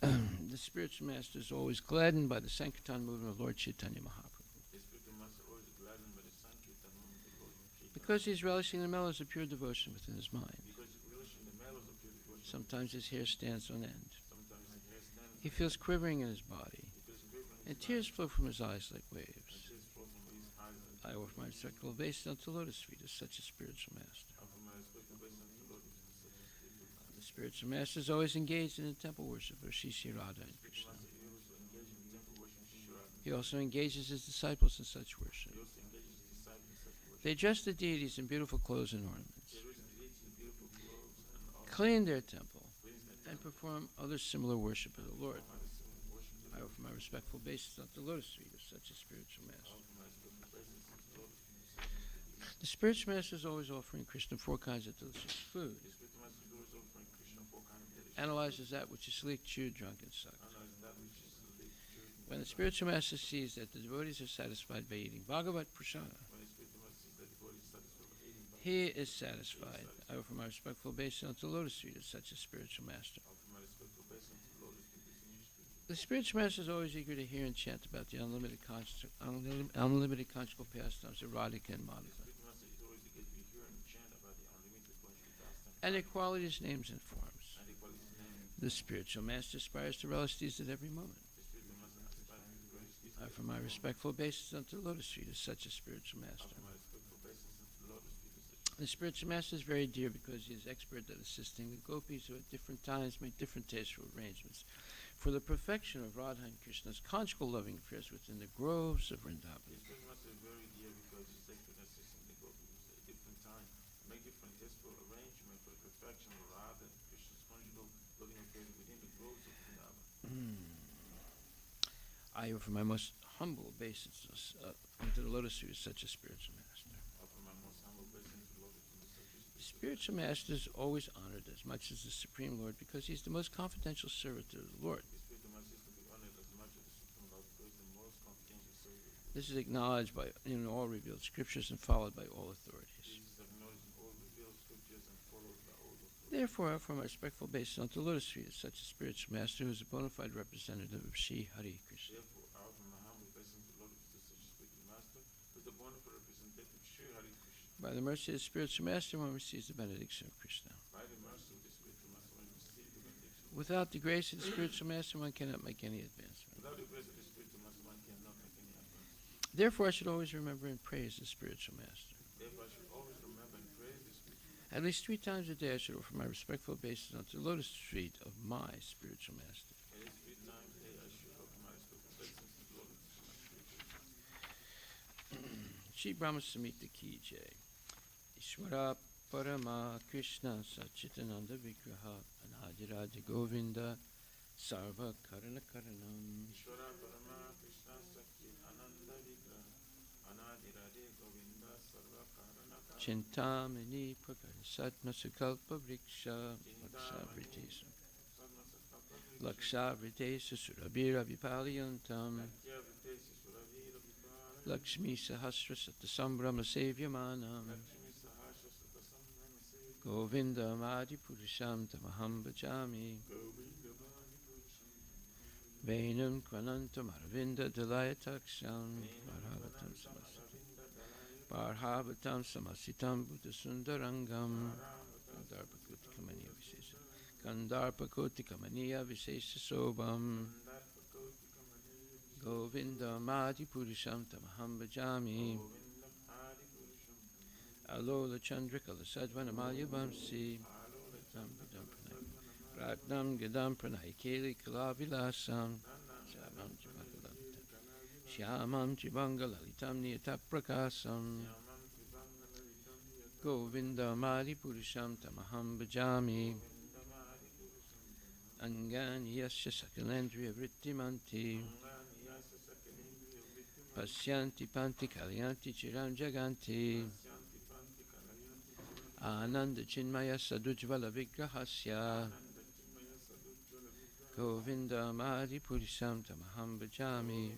instruments. The spiritual master is always gladdened by the Sankirtan movement of Lord Chaitanya Mahaprabhu. The spiritual master always gladdened by the Sankirtan movement of Lord Chaitanya. Because he is relishing the mellows of pure devotion within his mind. Because relishing the mellows of pure devotion. Sometimes his hair stands on end. Sometimes his hair stands. He feels quivering in his body, He feels quivering and his tears body, flow from his eyes like and waves. tears flow from his eyes like I offer my respectful obeisance unto lotus feet as such a spiritual master. and from my respectful obeisance to Lord Jesus such a spiritual master. The spiritual master is always engaged in the temple worship of Shri Shri Radha and Krishna. Master, he also engaged in temple worship of Shri. He also engages his disciples in such worship. He also engages his disciples in such worship. They dress the deities in beautiful clothes and ornaments, They raise the deities in beautiful clothes and all clean their temple, cleanse their and temple, perform other similar worship of the Lord. and similar worship to I offer my respectful obeisance unto the lotus feet of such a spiritual master. from my respectful obeisance to Lord Jesus such a spiritual master. The spiritual master is always offering Krishna 4 kinds of delicious food. The spiritual master is always offering Krishna 4 kinds of delicious Analyzes that which is sleek, chewed, drunk, and sucked. analyze that which is the truth. When the spiritual master sees that the devotees are satisfied by eating Bhagavat Prasada, When the spiritual master sees that the body is satisfied by eating Bhagavat, he is satisfied. I offer my respectful obeisance unto the lotus feet of such a spiritual master. I offer my respectful obeisance to the Lord Jesus Christ in your spirit. The spiritual master is always eager to hear and chant about the unlimited conjugal pastimes of Radhika and Madhava, The spiritual master is always eager to hear and chant about the unlimited conjugal pastimes and their qualities, names, and forms. and the qualities named. The spiritual master aspires to relish these at every moment. The spiritual master aspires to relish these I offer my respectful obeisance unto the lotus feet of such a spiritual master. my respectful obeisance to the Lord Jesus Christ. The spiritual master is very dear because he is expert at assisting the gopis who at different times make different tasteful arrangements for the perfection of Radha and Krishna's conjugal loving affairs within the groves of Vrindavan. The spiritual master is very dear because he's expert in assisting the gopis at different time, make different tasteful arrangements for the perfection of Radha and Krishna's conjugal loving affairs within the groves of Vrindavan. I offer my most humble obeisance unto the lotus feet of such a spiritual master. I offer my most humble obeisance to the Lord Jesus Christ. The spiritual master is always honored as much as the Supreme Lord because he is the most confidential servant of the Lord. The spiritual master is to be honored as much as the Supreme Lord because he's the most confidential servant. This is acknowledged in all revealed scriptures and followed by all authorities. This is acknowledged in all revealed scriptures and followed by all authorities. Therefore, I offer my respectful obeisance unto the lotus feet of such a spiritual master who is a bona fide representative of Shri Hare Krishna. Therefore, I offer my humble obeisance to the Lord Jesus, such a spiritual master, who is the wonderful representative of Shri Hare Krishna. By the mercy of the spiritual master, one receives the benediction of Krishna. By the mercy of the spiritual master, one receives the benediction. Without the grace of the spiritual master, one cannot make any advancement. Without the grace of the spiritual master, one cannot make any advance. Therefore, I should always remember and praise the spiritual master. Therefore, I should always remember and praise the spiritual master. At least 3 times a day, I should offer my respectful obeisance unto the lotus feet of my spiritual master. At least 3 times a day, I should offer my respectful obeisance to the Lord Jesus, my spiritual master. Shri Brahma Samhita Ki Jai. Ishvara Parama Krishna Sachitananda Vigraha Anadiraja Govinda Sarva Karana Karanam. Ishvara Parama Krishna Sakti Ananda Vigraha Anadi Radhe Govinda Sarva Karana Karana Chintamani Prakara Satma Sukalpa Vriksha Lakshavritesa Surabhira Vipaliyantam Lakshmi Sahasra Satasambrahma Sevyamanam Govinda Madi Purusham Tamaham Bhajami Venam Kvanantam Aravinda Dalayataksham Parhavatam Samasitam Buddha Sundarangam Kandarpakoti Kamaniya Visesha Sobham Govinda Madi Purusham Tamaham Bhajami Alola Chandrikala Sadvana Malya Vamsi Ragnam Gadam Pranay Keli Kalavilasam Shyamam Jibangalalitam Niyataprakasam Govinda Madi Purusham Tamaham Bhajami Angani Yasya Sakalendriya Vrittimanti Pasyanti Panti Kalyanti Chiram Jaganti Ananda Chinmaya Sadujvala Vigrahasya Govinda Madi Purisham Tamaham Bhajami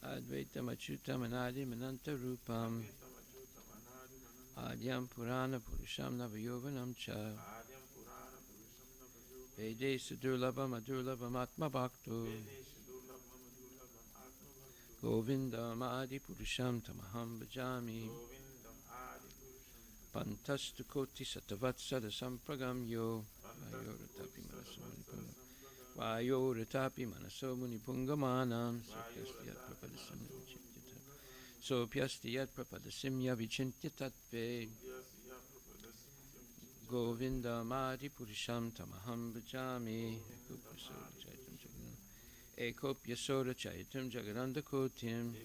Advaitam Achyutam Anadim Ananta Rupam Adyam Purana Purisham Navayovanam Cha Vede Sadurlabham Adurlabham Atma Bhaktu Govinda Madi Purisham Tamaham Bhajami Pantastu Koti Satavatsada Sampragamyo Vayoratapi Manaso Munipungamanam Sopyastiyat Prapadasimya Vichintya Tatve Govinda Madi Purisham Tamaham Bhajami Ekopya Soda Chaitam Jagadanda Kotim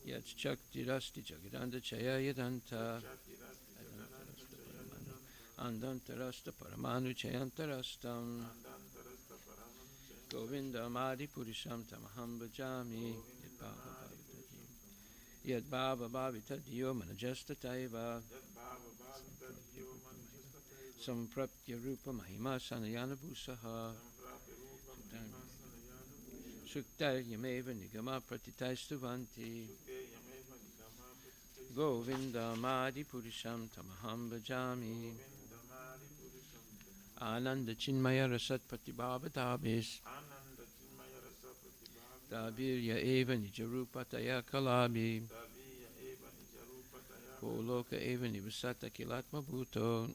Yat Chakti Rasti Jagadanda Chaya Yadanta Andantarasta Paramanu Chayantarastam Govinda Madi Purisham Tamaham Bhajami Yad Baba Bhavita Diyo Manajasta Taiva Sampraptya Rupa Mahima Sanayana Bhusaha Sukta Yameva Nigama Pratitaistuvanti Govinda Madi Purisham Tamaham Bhajami Ananda Chinmaya Rasat Pratibhava Dabis Dabirya Eva Nijarupataya Kalabi Goloka Eva Nivasata Kilatma Bhuto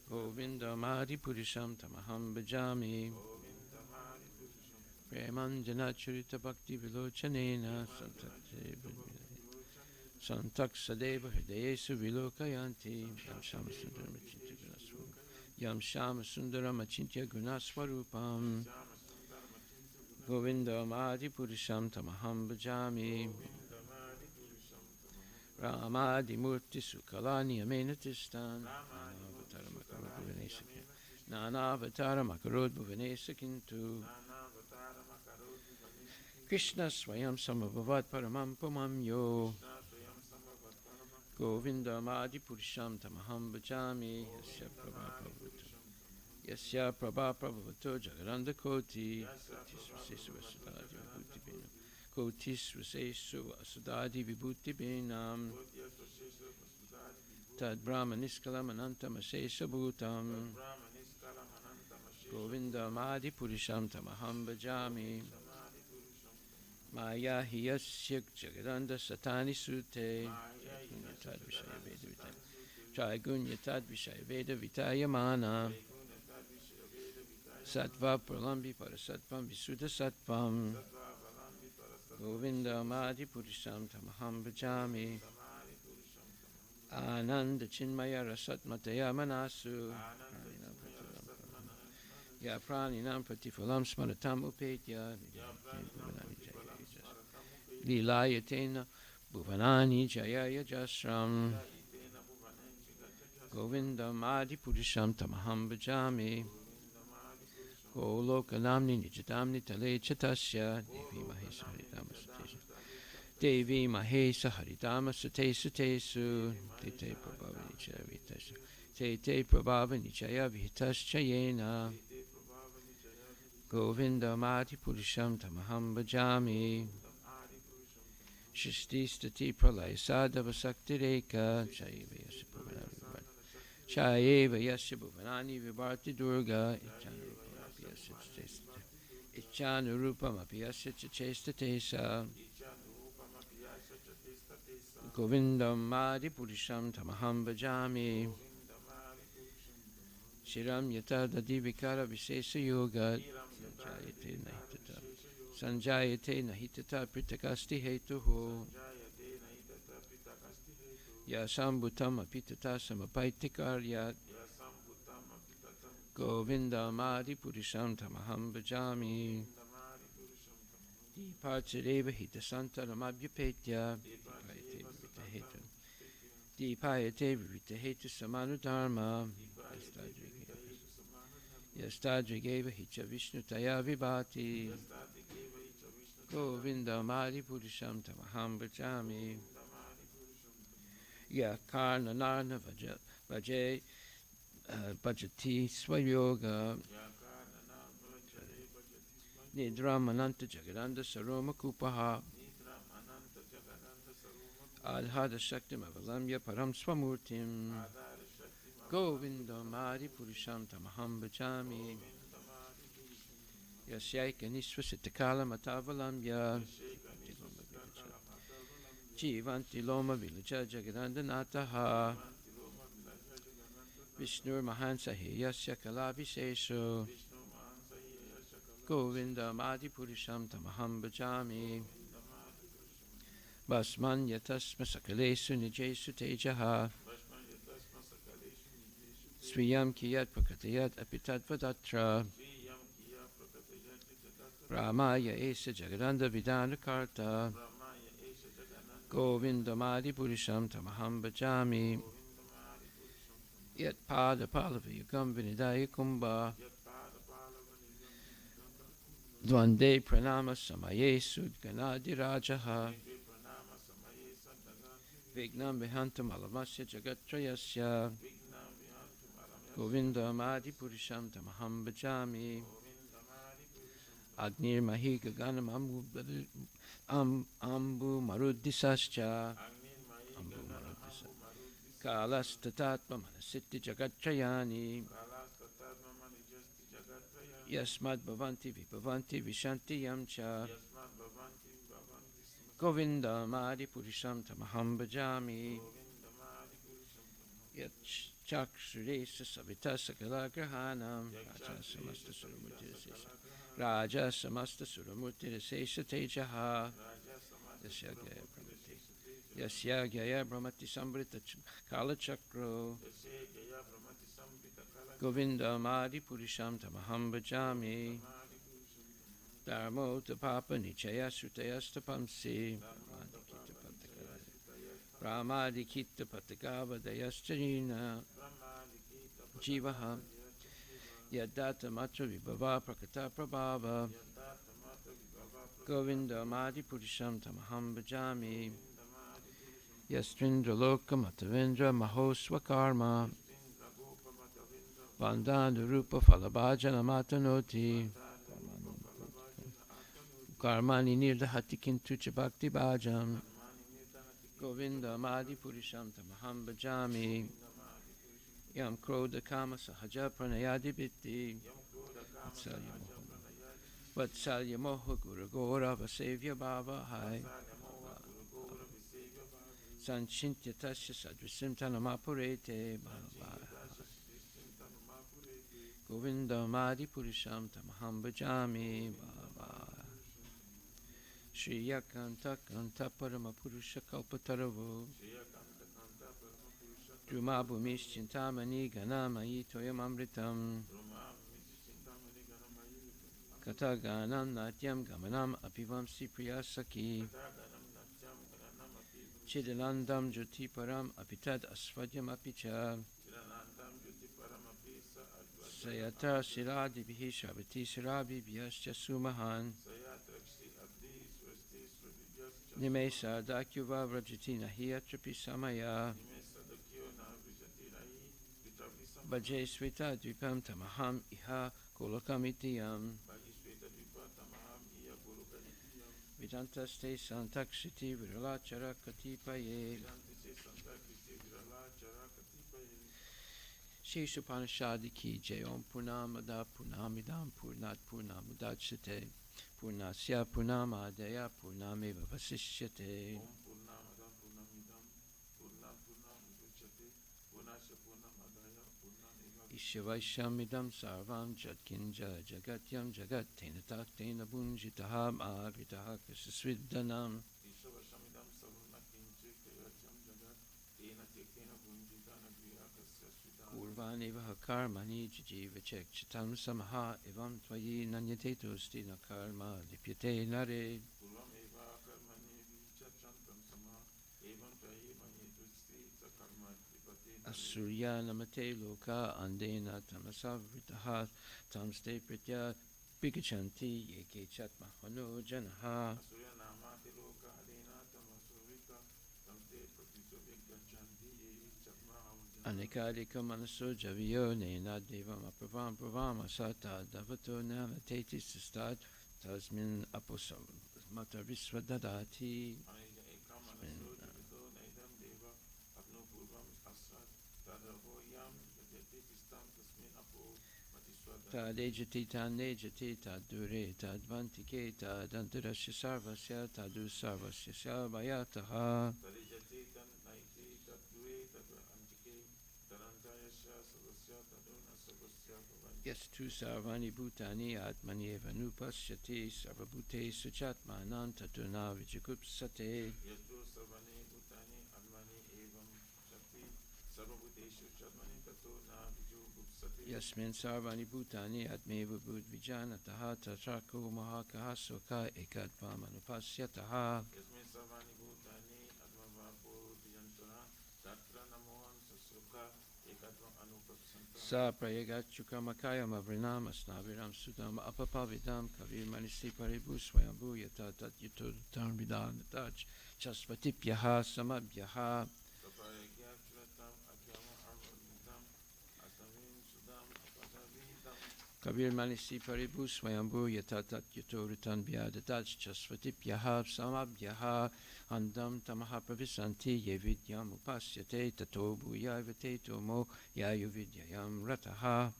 Govinda Madi Purisham Tamaham Bhajami Premanjana Churita Bhakti Vilochanena Santak Sadeva Hridayesu Vilokayanti Yam Shama Sundaram Achintya Gunaswarupam Govinda Madi Purisham Tamaham Bhajami Ramadi Murti Sukalani Amenatistan Nana Avatara Makarod Bhuvanesakintu Krishna Swayam Samabhavat Paramam Pumam Yo Govinda Madi Purisham Tamaham Bhajami Yasya Prabha Prabhavato Jagaranda Koti Kotis Vasesu Asudadi Vibhuti Benam Tad Brahma Niskalam Anantam Asesa Bhutam Govinda Madi Purisham Tamaham Bhajami Maya Hiyasya Jagaranda Satani Sute Trigunya Tad Vishaya Veda Vitayamana Sattva Pralambi Parasattvam Visuddha Sattvam Govinda Madi Purisham Tamaham Bhajami Ananda Chinmaya Rasat Mataya Manasu Ya Praninam Pratifalam Smaratam Upetya Lilayatena Bhuvanani Jayaya Jasram Govinda Madi Purisham Tamaham Bhajami Golokanamni Nijadamni Tale Chatasya Devi Mahesa Haridama Satesu Tesu Tete Prabhavani Chavitasya Tete Prabhavani Chaya Vitas Chayena Govinda Madi Purisham Tamaham Bhajami Shishti Stati Pralaya Sadhava Sakti Reka Chayeva Yasya Bhuvanani Vibharti Durga Ichanu Rupam Apiyasya Chachesta Tesa Govindam Madi Purisham Tamaham Bhajami Shiram Yata Dadi Vikara Visesa Yoga Sanjayate Nahitata Pritakasti Hetuho Yasambhutam Apitata Samapaitikaryat Govinda Madi Purisham Tamaham Bhajami Dipachadeva Hitasanta Ramabhyapetya Dipayate Vitahetu Samanu Dharma Yastadrigeva Hicha Vishnu Taya Vibhati Govinda Madi Purisham Tamaham Bhajami Ya karna narna vaje bhajati swayoga nidramananta jagadanda saroma kupaha adhada shaktim avalamya param swamurtim govinda mari purusham tamaham bhajami yasyaika nisvasitakala matavalamya jivanti loma vilaja jagadanda nataha Vishnur Mahansahi Yasya Kalabhisesho Govinda Madi Purisham Tamaham Bhajami Basman Yatasma Sakalesu Nijesu Tejaha Swiyam Kiyat Prakatayat Apitat Vadatra Brahmaya Esa Jagadanda Vidana Karta Govinda Madi Purisham Tamaham Bhajami Yat Pada Palavayukam Vinidaya Kumbha Dvande Pranama Samaye Sudganadi Rajaha Vignam Vihantam Alamasya Jagatrayasya Govinda Madi Purisham Tamaham Bhajami Agnir Mahi Gaganam Ambu Maruddisascha Kalastatatma Manasitti Jagatrayani Yasmad Bhavanti Vibhavanti Vishanti Yamcha Govinda Madi Purisham Tamaham Bhajami Yat Chaksuresa Savita Sakala Grahanam Raja Samasta Suramurti Sesha Tejaha Yasya Gyaya Brahmati Sambrita Kala Chakro Govinda Madi Purisham Tamaham Bhajami Dharmo Tapapa Nichaya Sutayastapamsi Brahmadikita Patagava Dayascharina Jivaha Yadata Matra Vibhava Prakata Prabhava Govinda Madi Purisham Tamaham Bhajami Yastrindra Loka Matavendra Mahoswa Karma Bandhan Rupa Falabhajana Matanoti Karmani Nirdahati Kintucha Bhakti Bhajam Govinda Madi Purisham Tamaham Bhajami Yam Krodha Kama Sahaja Pranayadi Bitti Vatsalya Moha Guru Gora Vasevya Bhava Hai Sanchintya Tasya Sadrisim Tanamapurete Bhava Govinda Madi Purisham Tamaham Bhajami Bhava Shri Yakanta Kanta Parama Purusha Kalpataravu Drumabhumish Chintamani Ganamayi Toyam Amritam Kataganam Natyam Gamanam Apivamsi Priyasaki Chidanandam Jyotiparam Apitad Asvadyam Apicha Sayatra Shiradi Bihi Shabati Shirabi Vyascha Sumahan Nimesa Dakyuva Vrajatina Hiyatrapi Samaya Bhaje Sveta Dvipam Tamaham Iha Kolokamitiyam Vidantaste Santakshiti Viralachara Katipaye Sheshupanishadi Ki Jai Om Purnamada Purnamidam Purnat Purnamudachate Purnasya Purnamadaya Purnameva Vasishyate Ishavaishamidam Sarvam Jatkinja Jagatyam Jagat Tena Taktena Bunjitaham Agritaha Kasasviddanam Kurvanivaha Karmani Jijivachek Chitam Samaha Evam Tvayi Nanyatetusti Na Karma Lipyate Nare Asurya Namate Loka Andena Tamasavritaha Tamste Pritya Bigachanti Yeke Chatma Hano Janaha Anikadika manaso javiyo nena devam apravam pravam asata davato nama teti sistad tasmin aposam mata visvadadati. Tad ejati tad nejati tad dure tad vantike tad antarasya sarvasya tadu sarvasya sarvayataha. Yastu sarvani bhutani atmani eva nupasyati sarvabhute suchatmanan tatuna vijakupsate. Yasmin sarvani bhutani atmeva bhut vijanataha tatrako mahakaha soka ekadvam anupasyataha. Sa prayagachukamakayam avrinam asnaviram sudam apapavidam kavir manisi paribu swayambhu yata tat yuto dharmidan taj chasvatipyaha samabhyaha. Kabir manisi paribu swayambhu yata tat yuto ritan vyadataj chasvatipyaha samabhyaha. Andam tamaha pravisanti ye vidyam upasyate tato bhuyavate tomo yayu vidyayam rataha.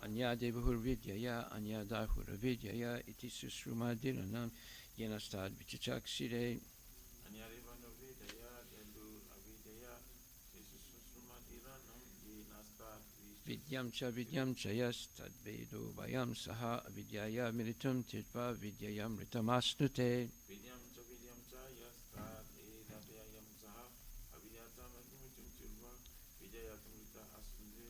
Anya devahur vidyaya anya dahura vidyaya iti susrumadhiranam yenastad vichachaksire. Vidyam cha yas tad vedo vayam saha vidyaya militum tirtva vidyayam ritamasnute.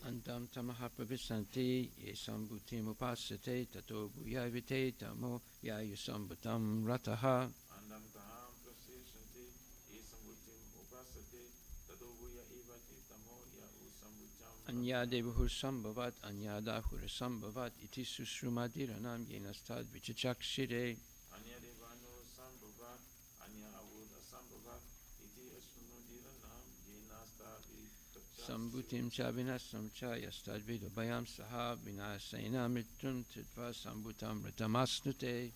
Antam tamaha pravisanti ye sambhutim upasyate tato bhuyavite tamo yayu sambhutam rataha. Anya devahur sambhavat anya dahura sambhavat iti susrumadhiranam yenastad vichachakshire. Sambhutim cha vinasam cha yastad vido bayam saha vinasena mritum titva sambhutam ritamasnute.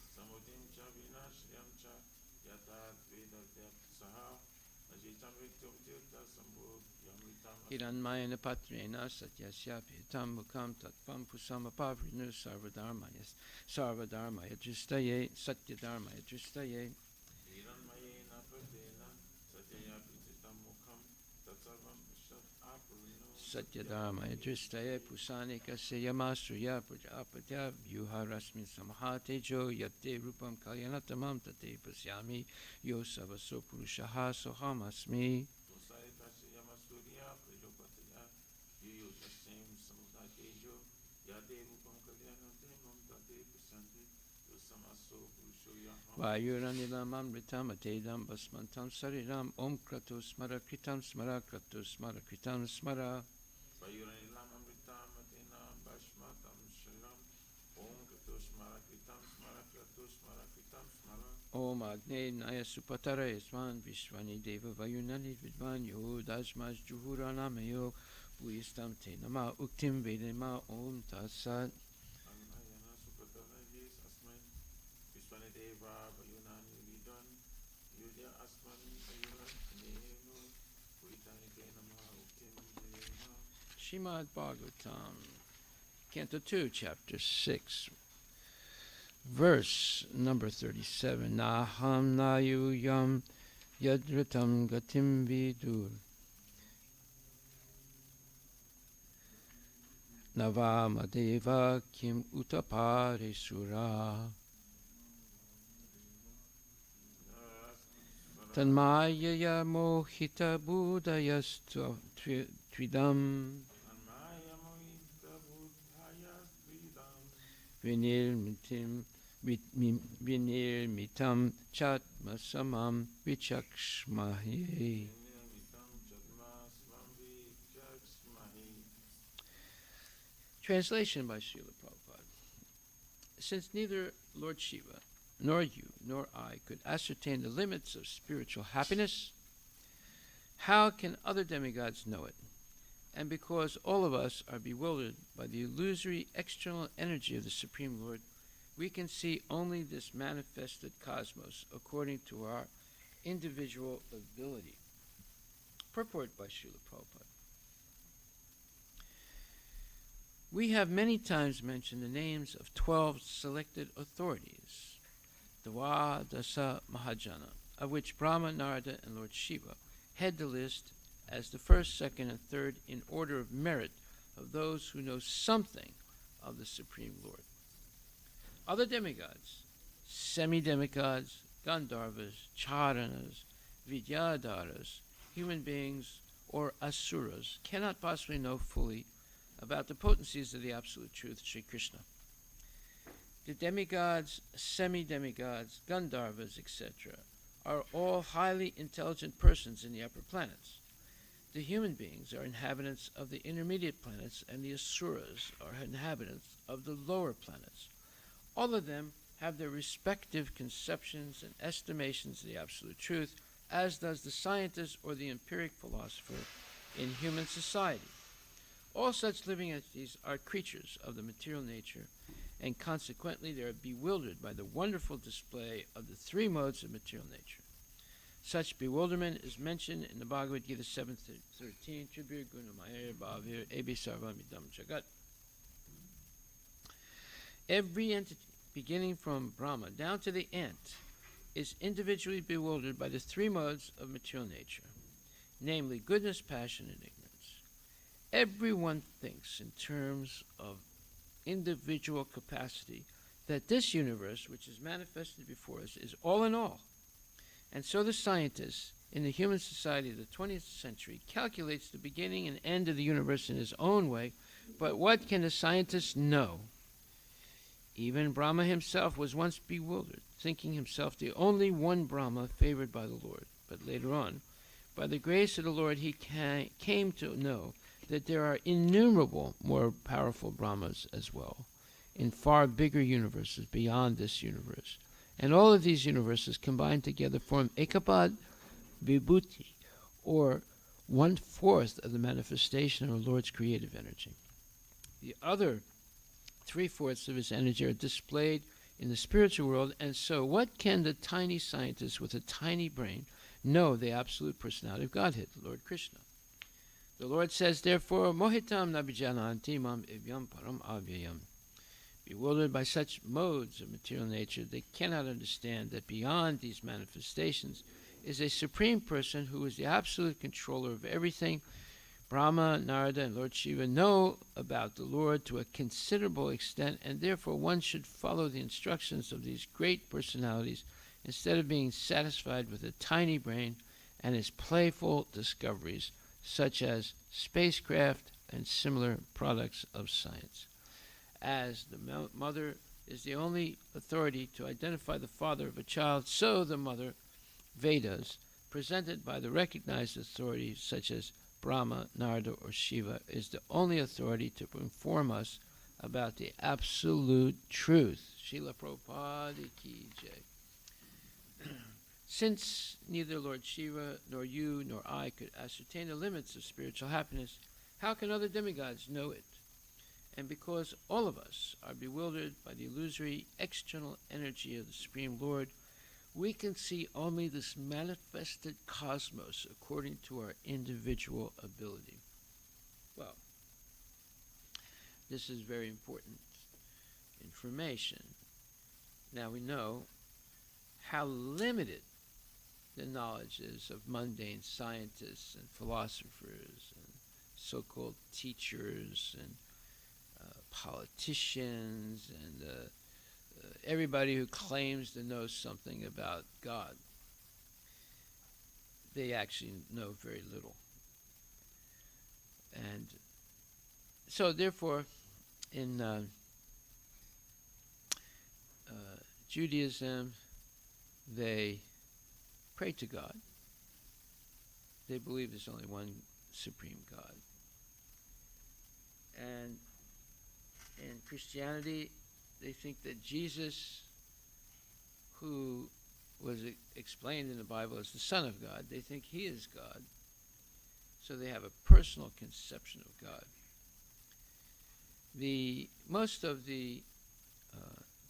Hiranmayana patrena satyasya pitam mukam tatvam pusamapavrinu sarvadharmaya dristaye satyadharmaya dristaye. Satyadharmaya dristaye pusanikasya yamasruya prajapatya vyuharasmin samahatejo yatte rupam kalyanatamam tate pasyami yo savaso purushaha sohamasmi. Vayuranilam amritam atedam basmantam sariram om krato smara kritam smara krato smara kritam smara. Vayuranilam amritam atedam basmantam sariram om krato smara kritam smara krato smara kritam smara. Om Agne Naya Supatara Yasvan Vishwani Deva Vayunani Vidvan Yo Dajmas Juhura Namayo Buyistam Te Nama Uktim Vedema Om Tatsat. Srimad Bhagavatam, Canto 2, Chapter 6, verse number 37. Naham nayuyam yadratam gatim vidur. Navamadeva kim utapare sura. Tanmayaya mohita buddhayastu tvidam. Vinirmitam chatmasamam vichakshmahi. Translation by Srila Prabhupada. Since neither Lord Shiva nor you, nor I could ascertain the limits of spiritual happiness, how can other demigods know it? And because all of us are bewildered by the illusory external energy of the Supreme Lord, we can see only this manifested cosmos according to our individual ability. Purport by Srila Prabhupada. We have many times mentioned the names of 12 selected authorities, Dwadasa Mahajana, of which Brahma, Narada, and Lord Shiva head the list as the first, second, and third in order of merit of those who know something of the Supreme Lord. Other demigods, semi-demigods, Gandharvas, Charanas, Vidyadharas, human beings, or asuras, cannot possibly know fully about the potencies of the Absolute Truth, Sri Krishna. The demigods, semi-demigods, Gandharvas, etc., are all highly intelligent persons in the upper planets. The human beings are inhabitants of the intermediate planets, and the asuras are inhabitants of the lower planets. All of them have their respective conceptions and estimations of the Absolute Truth, as does the scientist or the empiric philosopher in human society. All such living entities are creatures of the material nature, and consequently they are bewildered by the wonderful display of the three modes of material nature. Such bewilderment is mentioned in the Bhagavad Gita 7:13, Tribir Gunamaya Bhavir Ebi Sarvamidam Jagat. Every entity, beginning from Brahma down to the ant, is individually bewildered by the three modes of material nature, namely goodness, passion, and ignorance. Everyone thinks in terms of individual capacity that this universe, which is manifested before us, is all in all. And so the scientist in the human society of the 20th century calculates the beginning and end of the universe in his own way, but what can the scientist know? Even Brahma himself was once bewildered, thinking himself the only one Brahma favored by the Lord. But later on, by the grace of the Lord, he came to know that there are innumerable more powerful Brahmas as well, in far bigger universes beyond this universe. And all of these universes combined together form Ekapad Vibhuti, or 1/4 of the manifestation of the Lord's creative energy. The other 3/4 of his energy are displayed in the spiritual world, and so what can the tiny scientist with a tiny brain know the absolute personality of Godhead, the Lord Krishna? The Lord says, therefore, Mohitam nabijananti mam evyam param avyayam. Bewildered by such modes of material nature, they cannot understand that beyond these manifestations is a supreme person who is the absolute controller of everything. Brahma, Narada, and Lord Shiva know about the Lord to a considerable extent, and therefore one should follow the instructions of these great personalities instead of being satisfied with a tiny brain and his playful discoveries, such as spacecraft and similar products of science. As the mother is the only authority to identify the father of a child, so the mother, Vedas, presented by the recognized authorities such as Brahma, Narada, or Shiva, is the only authority to inform us about the absolute truth. Srila Prabhupada ki jai. Since neither Lord Shiva, nor you, nor I could ascertain the limits of spiritual happiness, how can other demigods know it? And because all of us are bewildered by the illusory external energy of the Supreme Lord, we can see only this manifested cosmos according to our individual ability. Well, this is very important information. Now we know how limited the knowledge is of mundane scientists and philosophers and so-called teachers and politicians and everybody who claims to know something about God. They actually know very little. And so therefore, in Judaism, they pray to God. They believe there's only one supreme God. And in Christianity, they think that Jesus, who was explained in the Bible as the Son of God. They think he is God. So they have a personal conception of God. Most of the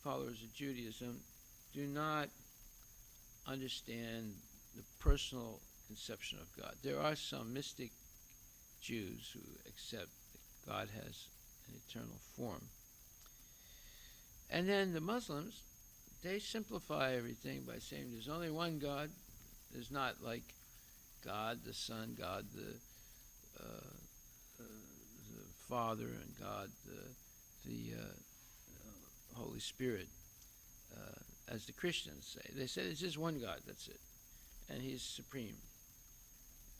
followers of Judaism do not understand the personal conception of God. There are some mystic Jews who accept that God has an eternal form. And then the Muslims, they simplify everything by saying there's only one God. There's not like God the Son, God the Father, and God the Holy Spirit, as the Christians say. They say there's just one God, that's it. And he's supreme.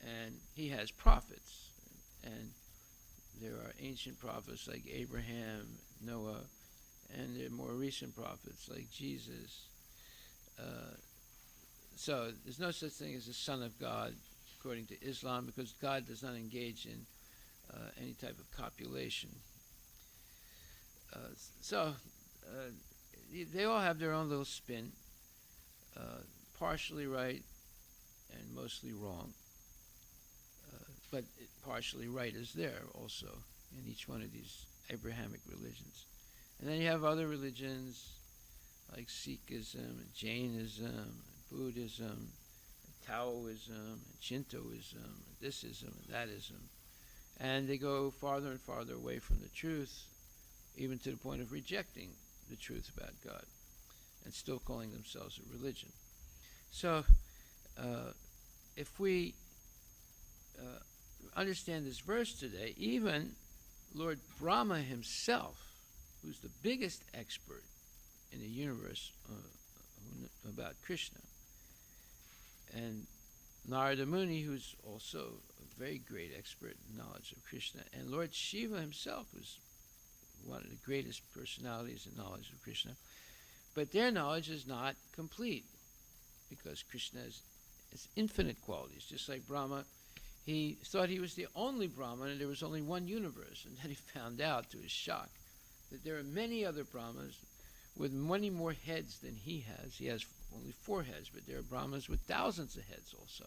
And he has prophets. And there are ancient prophets like Abraham, Noah, and there are more recent prophets like Jesus. So there's no such thing as a Son of God according to Islam, because God does not engage in any type of copulation. They all have their own little spin, partially right and mostly wrong. But partially right is there also in each one of these Abrahamic religions. And then you have other religions like Sikhism and Jainism and Buddhism and Taoism and Shintoism and thisism and thatism. And they go farther and farther away from the truth, even to the point of rejecting the truth about God and still calling themselves a religion. So if we understand this verse today, even Lord Brahma himself, who's the biggest expert in the universe about Krishna, and Narada Muni, who's also a very great expert in knowledge of Krishna, and Lord Shiva himself, who's one of the greatest personalities in knowledge of Krishna, but their knowledge is not complete, because Krishna has infinite qualities. Just like Brahma, he thought he was the only Brahman and there was only one universe, and then he found out, to his shock, that there are many other Brahmas with many more heads than he has. He has only 4 heads, but there are Brahmas with thousands of heads also,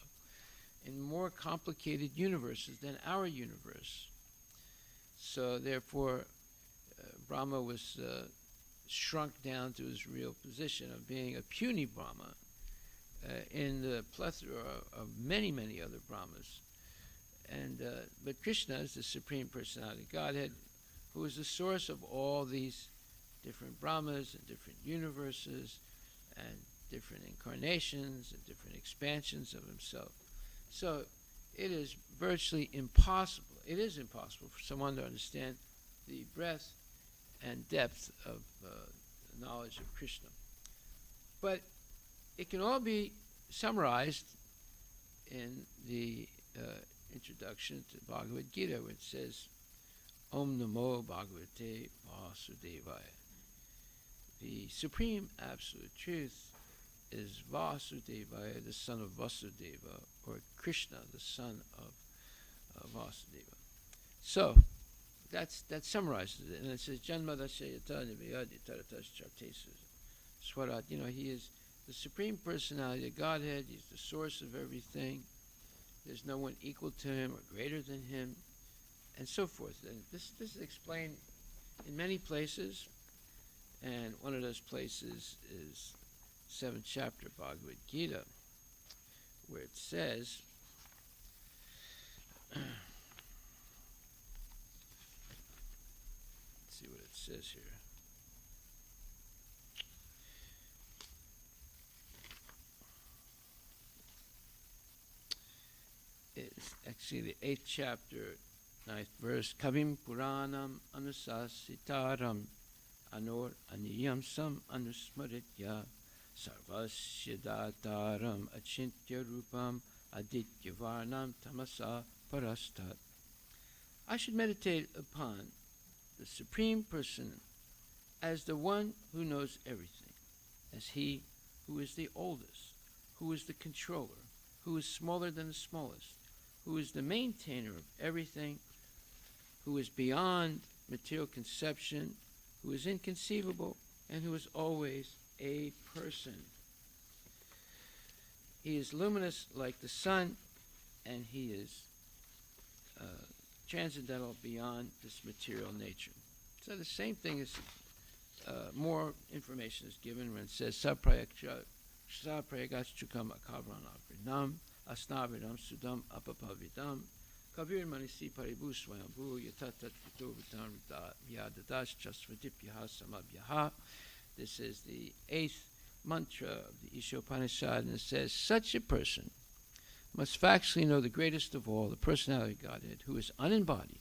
in more complicated universes than our universe. So therefore, Brahma was shrunk down to his real position of being a puny Brahma in the plethora of many, many other Brahmas. And but Krishna is the Supreme Personality of Godhead, who is the source of all these different Brahmas and different universes and different incarnations and different expansions of himself. So it is virtually impossible, it is impossible for someone to understand the breadth and depth of knowledge of Krishna. But it can all be summarized in the introduction to Bhagavad Gita, which says, Om Namo Bhagavate Vasudevaya. The supreme absolute truth is Vasudevaya, the son of Vasudeva, or Krishna, the son of Vasudeva. So that summarizes it, and it says Janmadasayata Nivayadi Taratas Chartesu Swarat. He is the supreme personality of Godhead. He's the source of everything. There's no one equal to him or greater than him, and so forth. And this is explained in many places, and one of those places is 7th chapter of Bhagavad Gita, where it says, let's see what it says here. It's actually the 8th chapter, 9th verse. Kavim Puranam Anusasitaram Anor Aniyamsam Anusmaritya Sarvasya Dataram Achintya Rupam Aditya Varnam Tamasa Parastat. I should meditate upon the Supreme Person as the one who knows everything, as he who is the oldest, who is the controller, who is smaller than the smallest, who is the maintainer of everything, who is beyond material conception, who is inconceivable, and who is always a person. He is luminous like the sun, and he is transcendental beyond this material nature. So the same thing is, more information is given when it says saprayagachukam akavran aprinam asnavidam sudam apapavidam kavir manisi paribu swayambhu yatatat vito vitam vyadadash chasvadipyaha samabhyaha. This is the 8th mantra of the Ishopanishad, and it says, such a person must factually know the greatest of all, the personality of Godhead, who is unembodied,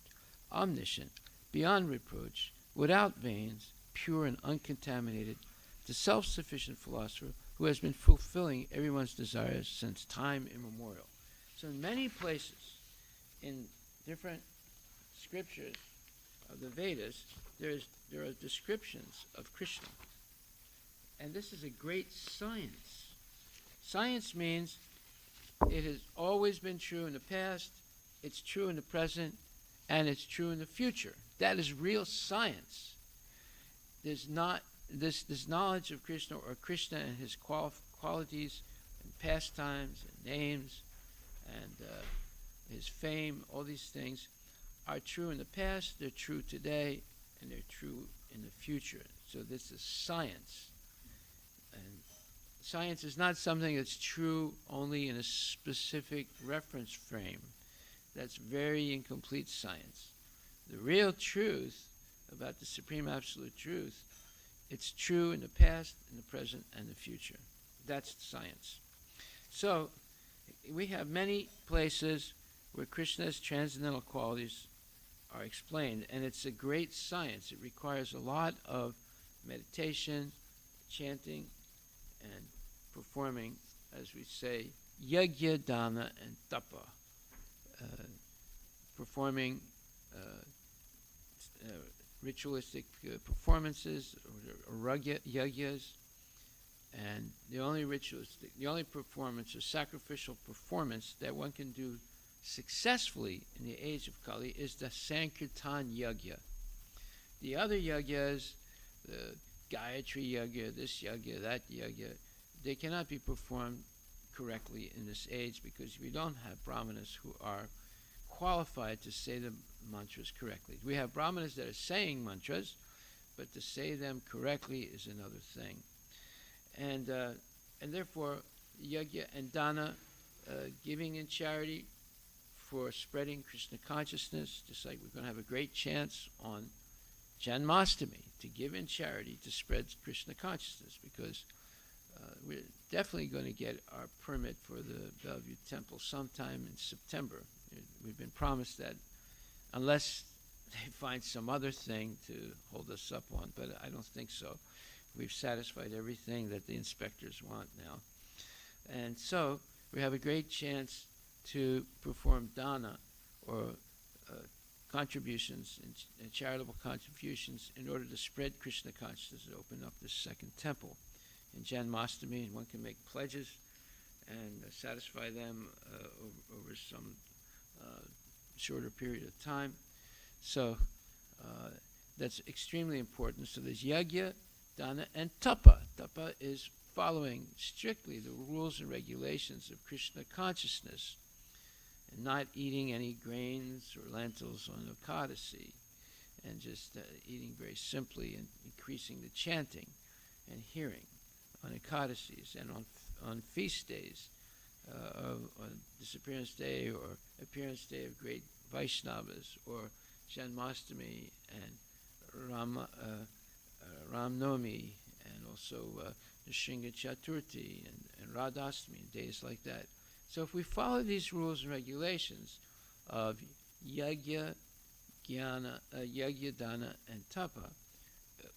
omniscient, beyond reproach, without veins, pure and uncontaminated, the self-sufficient philosopher who has been fulfilling everyone's desires since time immemorial. So in many places, in different scriptures of the Vedas, there are descriptions of Krishna. And this is a great science. Science means it has always been true in the past, it's true in the present, and it's true in the future. That is real science. There's not this knowledge of Krishna, or Krishna and his qualities and pastimes and names and his fame, all these things are true in the past, they're true today, and they're true in the future. So this is science. And science is not something that's true only in a specific reference frame. That's very incomplete science. The real truth about the Supreme Absolute Truth, it's true in the past, in the present, and the future. That's science. So we have many places where Krishna's transcendental qualities are explained, and it's a great science. It requires a lot of meditation, chanting, and performing, as we say, yajna, dana, and tapa. Performing ritualistic performances, or yajnas, and the only performance or sacrificial performance that one can do successfully in the age of Kali is the Sankirtan Yajna. The other yajnas, the Gayatri Yajna, this Yajna, that Yajna, they cannot be performed correctly in this age because we don't have brahmanas who are qualified to say the mantras correctly. We have brahmanas that are saying mantras, but to say them correctly is another thing. And therefore, yajna and dana, giving in charity for spreading Krishna consciousness, just like we're going to have a great chance on Janmashtami to give in charity to spread Krishna consciousness, because we're definitely going to get our permit for the Bellevue Temple sometime in September. We've been promised that, unless they find some other thing to hold us up on, but I don't think so. We've satisfied everything that the inspectors want now. And so we have a great chance to perform dana, or contributions, and charitable contributions, in order to spread Krishna consciousness and open up this second temple. In Janmashtami, and one can make pledges and satisfy them over some shorter period of time. So that's extremely important. So there's yajna, dana, and tapa. Tapa is following strictly the rules and regulations of Krishna consciousness, and not eating any grains or lentils on Ekadasi, and just eating very simply, and increasing the chanting and hearing on Ekadasis and on feast days, on Disappearance Day or Appearance Day of great Vaishnavas, or Janmashtami and Ram Navami, and also Nrsimha Chaturthi and Radhastami, and days like that. So if we follow these rules and regulations of yajna, dana, and tapa,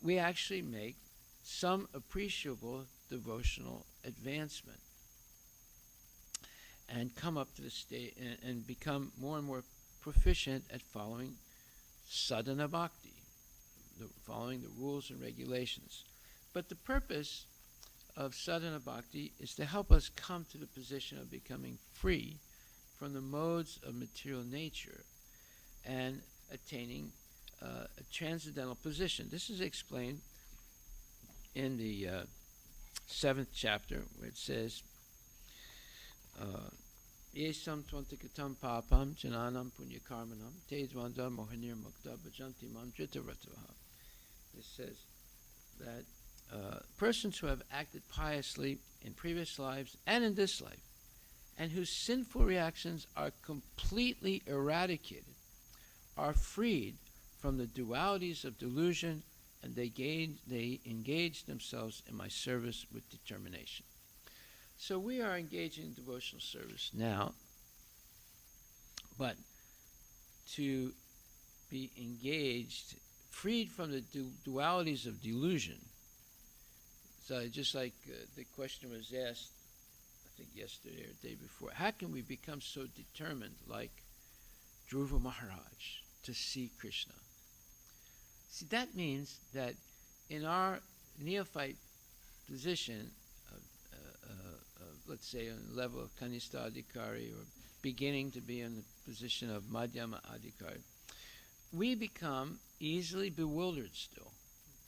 we actually make some appreciable devotional advancement, and come up to the state and become more and more proficient at following sadhana bhakti, following the rules and regulations. But the purpose of sadhana bhakti is to help us come to the position of becoming free from the modes of material nature and attaining a transcendental position. This is explained in the 7th chapter, where it says, Yesam twantikatam papam jananam punyakarmanam tejvanda mohanir mukta bhajanti mam jitaratavaha. It says that persons who have acted piously in previous lives and in this life, and whose sinful reactions are completely eradicated, are freed from the dualities of delusion, and they engage themselves in my service with determination. So we are engaging in devotional service now, but to be engaged, freed from the dualities of delusion. So just like the question was asked, I think yesterday or the day before, how can we become so determined like Dhruva Maharaj to see Krishna? See, that means that in our neophyte position, let's say on the level of Kanista Adhikari or beginning to be in the position of Madhyama Adhikari, we become easily bewildered still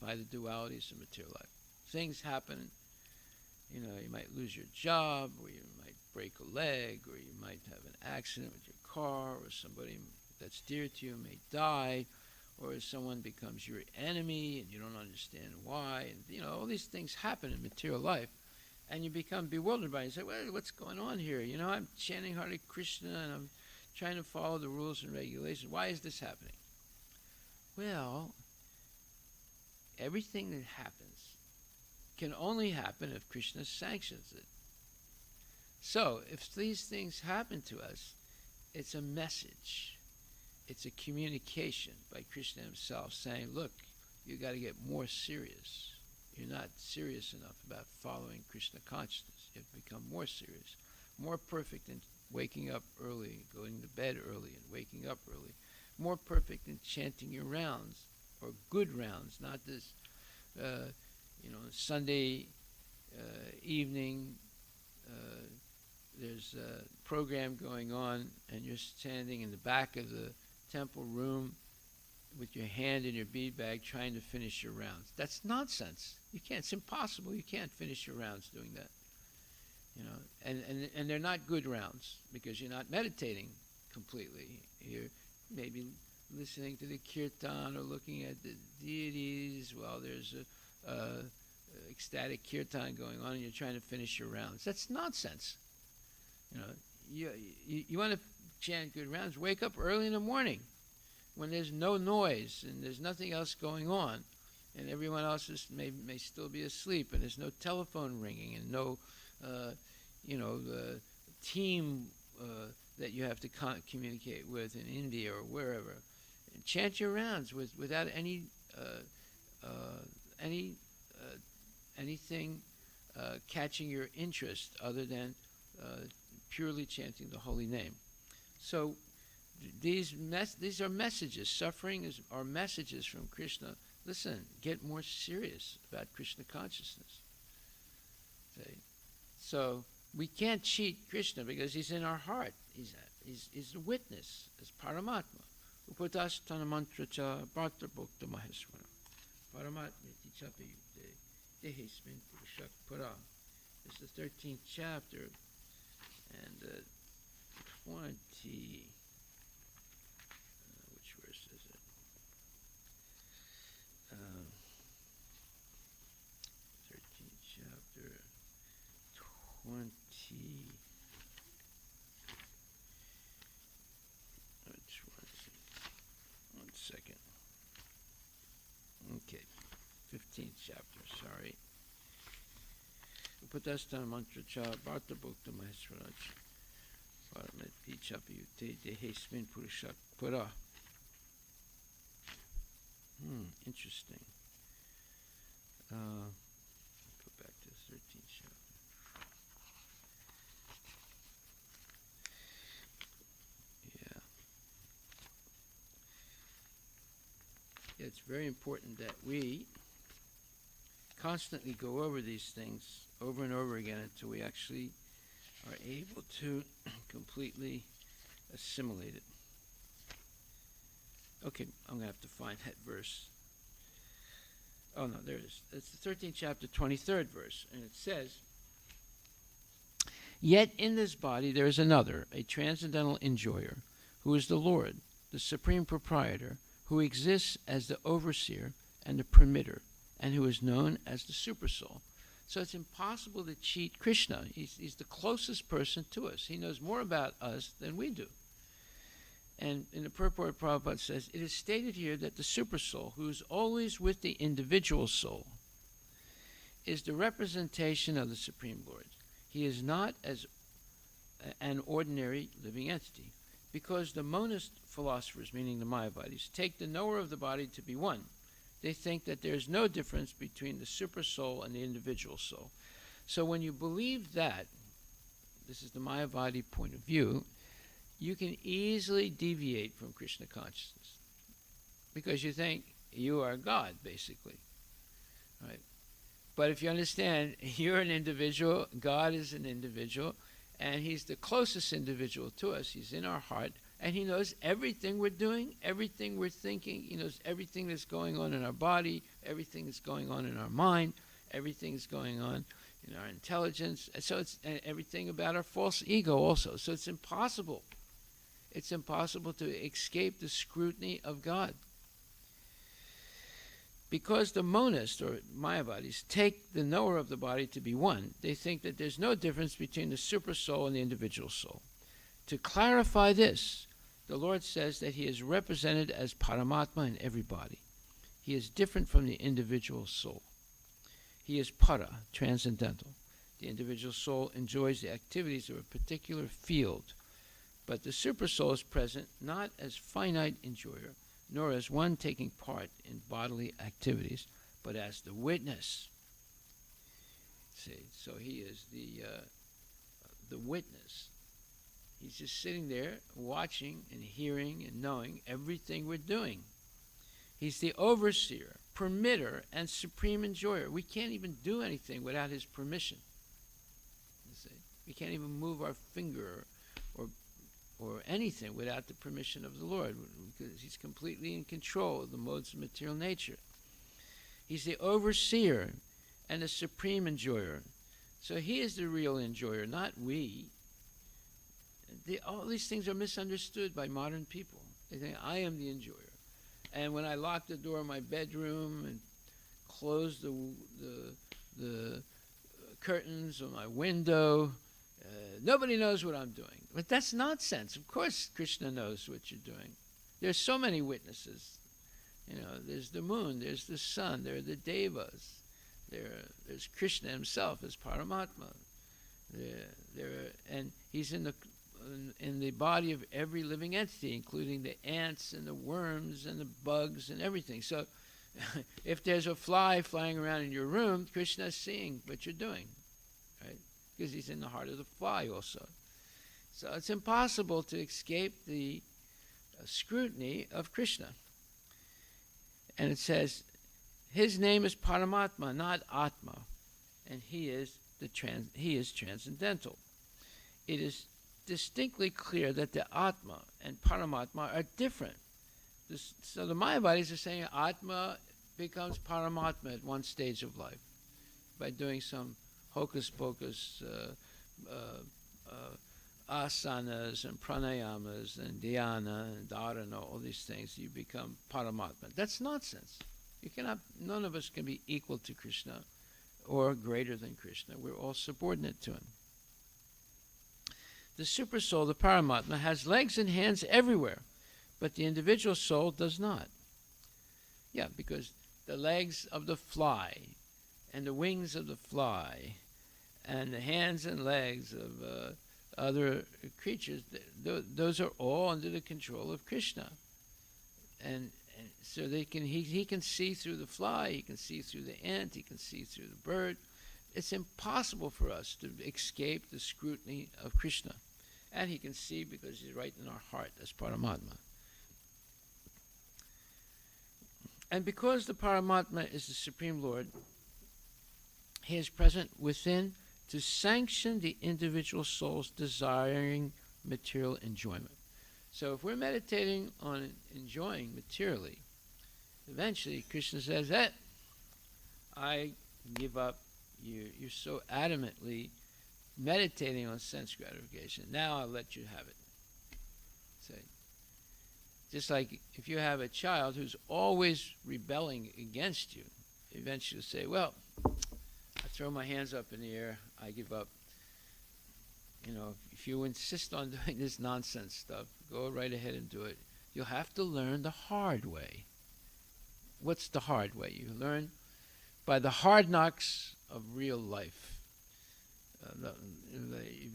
by the dualities of material life. Things happen, you might lose your job, or you might break a leg, or you might have an accident with your car, or somebody that's dear to you may die, or someone becomes your enemy and you don't understand why. And, all these things happen in material life. And you become bewildered by it. You say, well, what's going on here? I'm chanting Hare Krishna and I'm trying to follow the rules and regulations. Why is this happening? Well, everything that happens can only happen if Krishna sanctions it. So, if these things happen to us, it's a message. It's a communication by Krishna himself saying, look, you got to get more serious. You're not serious enough about following Krishna consciousness. You have to become more serious, more perfect in waking up early, going to bed early, and waking up early. More perfect in chanting your rounds, or good rounds, not this, Sunday evening, there's a program going on, and you're standing in the back of the temple room with your hand in your bead bag trying to finish your rounds. That's nonsense. You can't. It's impossible. You can't finish your rounds doing that. And they're not good rounds because you're not meditating completely. You're maybe listening to the kirtan or looking at the deities while there's a ecstatic kirtan going on, and you're trying to finish your rounds. That's nonsense. You want to chant good rounds, wake up early in the morning when there's no noise and there's nothing else going on, and everyone else may still be asleep, and there's no telephone ringing and no team that you have to communicate with in India or wherever. And chant your rounds without anything catching your interest other than purely chanting the holy name. So these are messages. Suffering are messages from Krishna. Listen, get more serious about Krishna consciousness. Okay? So we can't cheat Krishna because he's in our heart. He's a witness, as Paramatma. Upadasthana mantra cha bharta bhokta maheswara. Paramatmiti chapi dehesmin purushak para. It's the 13th chapter and 20. Which verse is it? 13th chapter, 20. Which one is it? 1 second. Okay, 15th chapter, sorry. Upadasthana mantra cha bharta bhokta maheswaraj. Paramati chapi yute dehesmin purushak para. Interesting. Go back to the 13th chapter. Yeah, it's very important that we constantly go over these things over and over again until we actually are able to completely assimilate it. Okay, I'm going to have to find that verse. Oh, no, there it is. It's the 13th chapter, 23rd verse. And it says, Yet in this body there is another, a transcendental enjoyer, who is the Lord, the supreme proprietor, who exists as the overseer and the permitter, and who is known as the supersoul. So it's impossible to cheat Krishna. He's the closest person to us. He knows more about us than we do. And in the purport, Prabhupada says, it is stated here that the supersoul, who is always with the individual soul, is the representation of the Supreme Lord. He is not as an ordinary living entity, because the monist philosophers, meaning the Mayavadis, take the knower of the body to be one. They think that there's no difference between the supersoul and the individual soul. So when you believe that, this is the Mayavadi point of view, you can easily deviate from Krishna consciousness, because you think you are God, basically, right? But if you understand, you're an individual, God is an individual, and he's the closest individual to us. He's in our heart, and he knows everything we're doing, everything we're thinking. He knows everything that's going on in our body, everything that's going on in our mind, everything that's going on in our intelligence. So it's everything about our false ego also. So it's impossible. It's impossible to escape the scrutiny of God. Because the monists, or Mayavadis, take the knower of the body to be one, they think that there's no difference between the super soul and the individual soul. To clarify this, the Lord says that he is represented as Paramatma in every body. He is different from the individual soul. He is para, transcendental. The individual soul enjoys the activities of a particular field, but the super soul is present not as finite enjoyer, nor as one taking part in bodily activities, but as the witness. See, so he is the witness. He's just sitting there watching and hearing and knowing everything we're doing. He's the overseer, permitter, and supreme enjoyer. We can't even do anything without his permission. You see? We can't even move our finger or anything without the permission of the Lord, because he's completely in control of the modes of material nature. He's the overseer and the supreme enjoyer. So he is the real enjoyer, not we. All these things are misunderstood by modern people. They think, I am the enjoyer. And when I lock the door of my bedroom and close the curtains on my window, nobody knows what I'm doing. But that's nonsense. Of course Krishna knows what you're doing. There's so many witnesses. You know, there's the moon, there's the sun, there are the devas, there's Krishna himself as Paramatma. And he's in the body of every living entity, including the ants and the worms and the bugs and everything. So if there's a fly flying around in your room, Krishna's seeing what you're doing, right? Because he's in the heart of the fly also. So it's impossible to escape the scrutiny of Krishna. And it says, his name is Paramatma, not Atma, and he is transcendental. It is distinctly clear that the Atma and Paramatma are different. So the Mayavadis are saying Atma becomes Paramatma at one stage of life by doing some hocus pocus asanas and pranayamas and dhyana and dharana, all these things, you become Paramatma. That's nonsense. None of us can be equal to Krishna or greater than Krishna. We're all subordinate to him. The super soul, the Paramatma, has legs and hands everywhere, but the individual soul does not. Yeah, because the legs of the fly and the wings of the fly and the hands and legs of other creatures, those are all under the control of Krishna. And so he can see through the fly, he can see through the ant, he can see through the bird. It's impossible for us to escape the scrutiny of Krishna. And he can see because he's right in our heart as Paramatma. And because the Paramatma is the Supreme Lord, he is present within to sanction the individual soul's desiring material enjoyment. So if we're meditating on enjoying materially, eventually Krishna says, I give up. You're so adamantly meditating on sense gratification. Now I'll let you have it. Say, just like if you have a child who's always rebelling against you, eventually you'll say, well, I throw my hands up in the air, I give up. You know, if you insist on doing this nonsense stuff, go right ahead and do it. You'll have to learn the hard way. What's the hard way? You learn by the hard knocks of real life.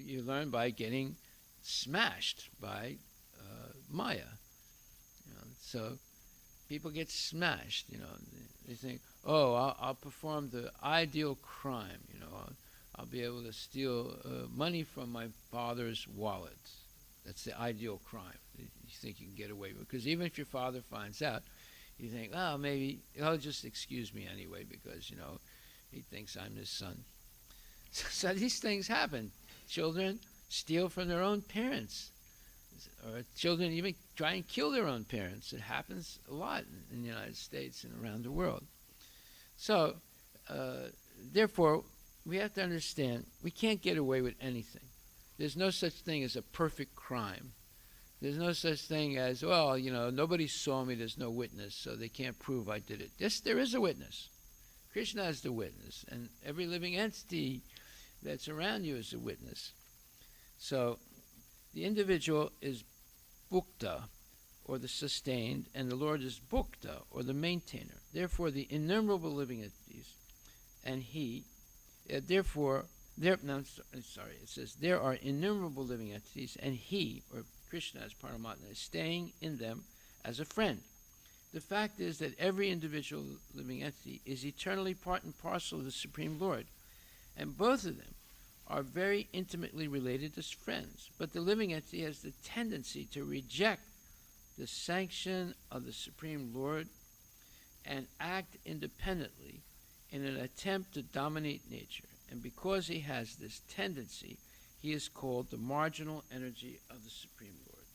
You learn by getting smashed by Maya. You know, so people get smashed. You know, they think, "Oh, I'll perform the ideal crime. You know, I'll be able to steal money from my father's wallet. That's the ideal crime. You think you can get away with it. Because even if your father finds out, you think, oh, maybe he'll just excuse me anyway because, you know, he thinks I'm his son." So these things happen. Children steal from their own parents. Or children even try and kill their own parents. It happens a lot in the United States and around the world. So, therefore, we have to understand we can't get away with anything. There's no such thing as a perfect crime. There's no such thing as, well, you know, nobody saw me, there's no witness, so they can't prove I did it. Yes, there is a witness. Krishna is the witness, and every living entity that's around you is a witness. So the individual is bhukta, or the sustained, and the Lord is bhukta, or the maintainer. Therefore, the innumerable living entities, and he, it says, there are innumerable living entities, and he, or Krishna as Paramatma, is staying in them as a friend. The fact is that every individual living entity is eternally part and parcel of the Supreme Lord, and both of them are very intimately related as friends. But the living entity has the tendency to reject the sanction of the Supreme Lord and act independently in an attempt to dominate nature. And because he has this tendency, he is called the marginal energy of the Supreme Lord.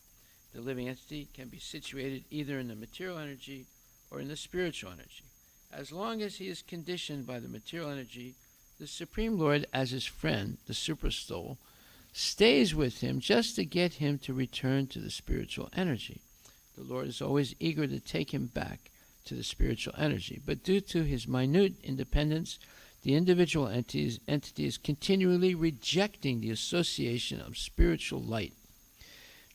The living entity can be situated either in the material energy or in the spiritual energy. As long as he is conditioned by the material energy, the Supreme Lord, as his friend, the Supersoul, stays with him just to get him to return to the spiritual energy. The Lord is always eager to take him back to the spiritual energy, but due to his minute independence, the individual entity is continually rejecting the association of spiritual light.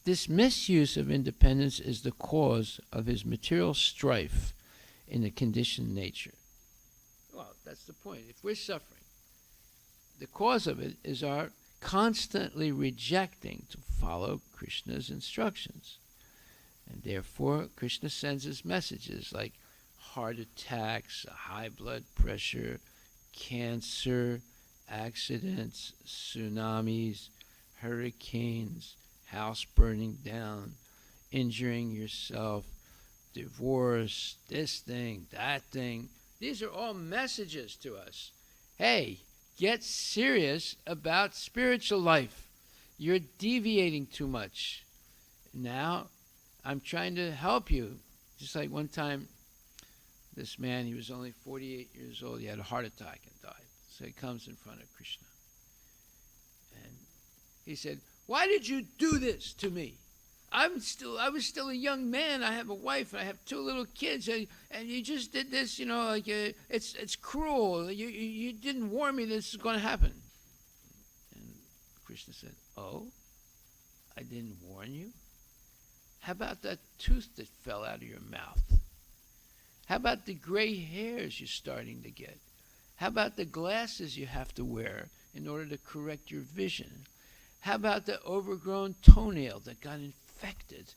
This misuse of independence is the cause of his material strife in the conditioned nature. Well, that's the point. If we're suffering, the cause of it is our constantly rejecting to follow Krishna's instructions. And therefore, Krishna sends us messages like heart attacks, high blood pressure, cancer, accidents, tsunamis, hurricanes, house burning down, injuring yourself, divorce, this thing, that thing. These are all messages to us. Hey, get serious about spiritual life. You're deviating too much. Now, I'm trying to help you. Just like one time, this man, he was only 48 years old. He had a heart attack and died. So he comes in front of Krishna. And he said, "Why did you do this to me? I was still a young man. I have a wife. And I have 2 little kids. And you just did this, you know, like it's cruel. You didn't warn me this is going to happen." And Krishna said, "Oh, I didn't warn you? How about that tooth that fell out of your mouth? How about the gray hairs you're starting to get? How about the glasses you have to wear in order to correct your vision? How about the overgrown toenail that got infected?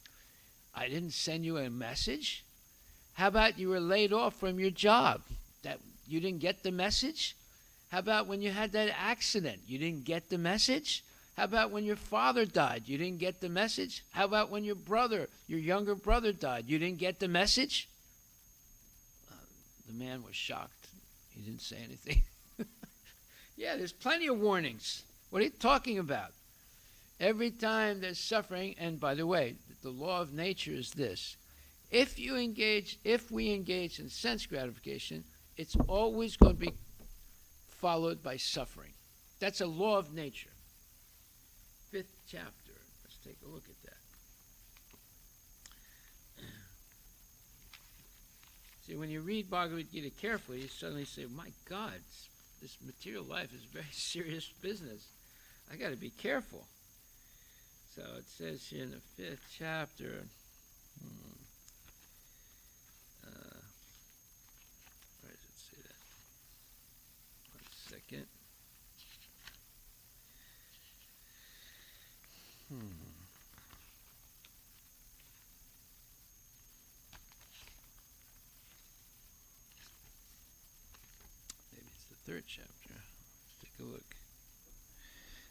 I didn't send you a message? How about you were laid off from your job? That you didn't get the message? How about when you had that accident? You didn't get the message? How about when your father died? You didn't get the message? How about when your younger brother died? You didn't get the message?" The man was shocked. He didn't say anything. Yeah, there's plenty of warnings. What are you talking about? Every time there's suffering, and by the way, the law of nature is this. If we engage in sense gratification, it's always going to be followed by suffering. That's a law of nature. 5th chapter. Let's take a look at that. See, when you read Bhagavad Gita carefully, you suddenly say, my God, this material life is very serious business. I got to be careful. So it says here in the 5th chapter, where does it say that? 1 second. Maybe it's the 3rd chapter. Let's take a look.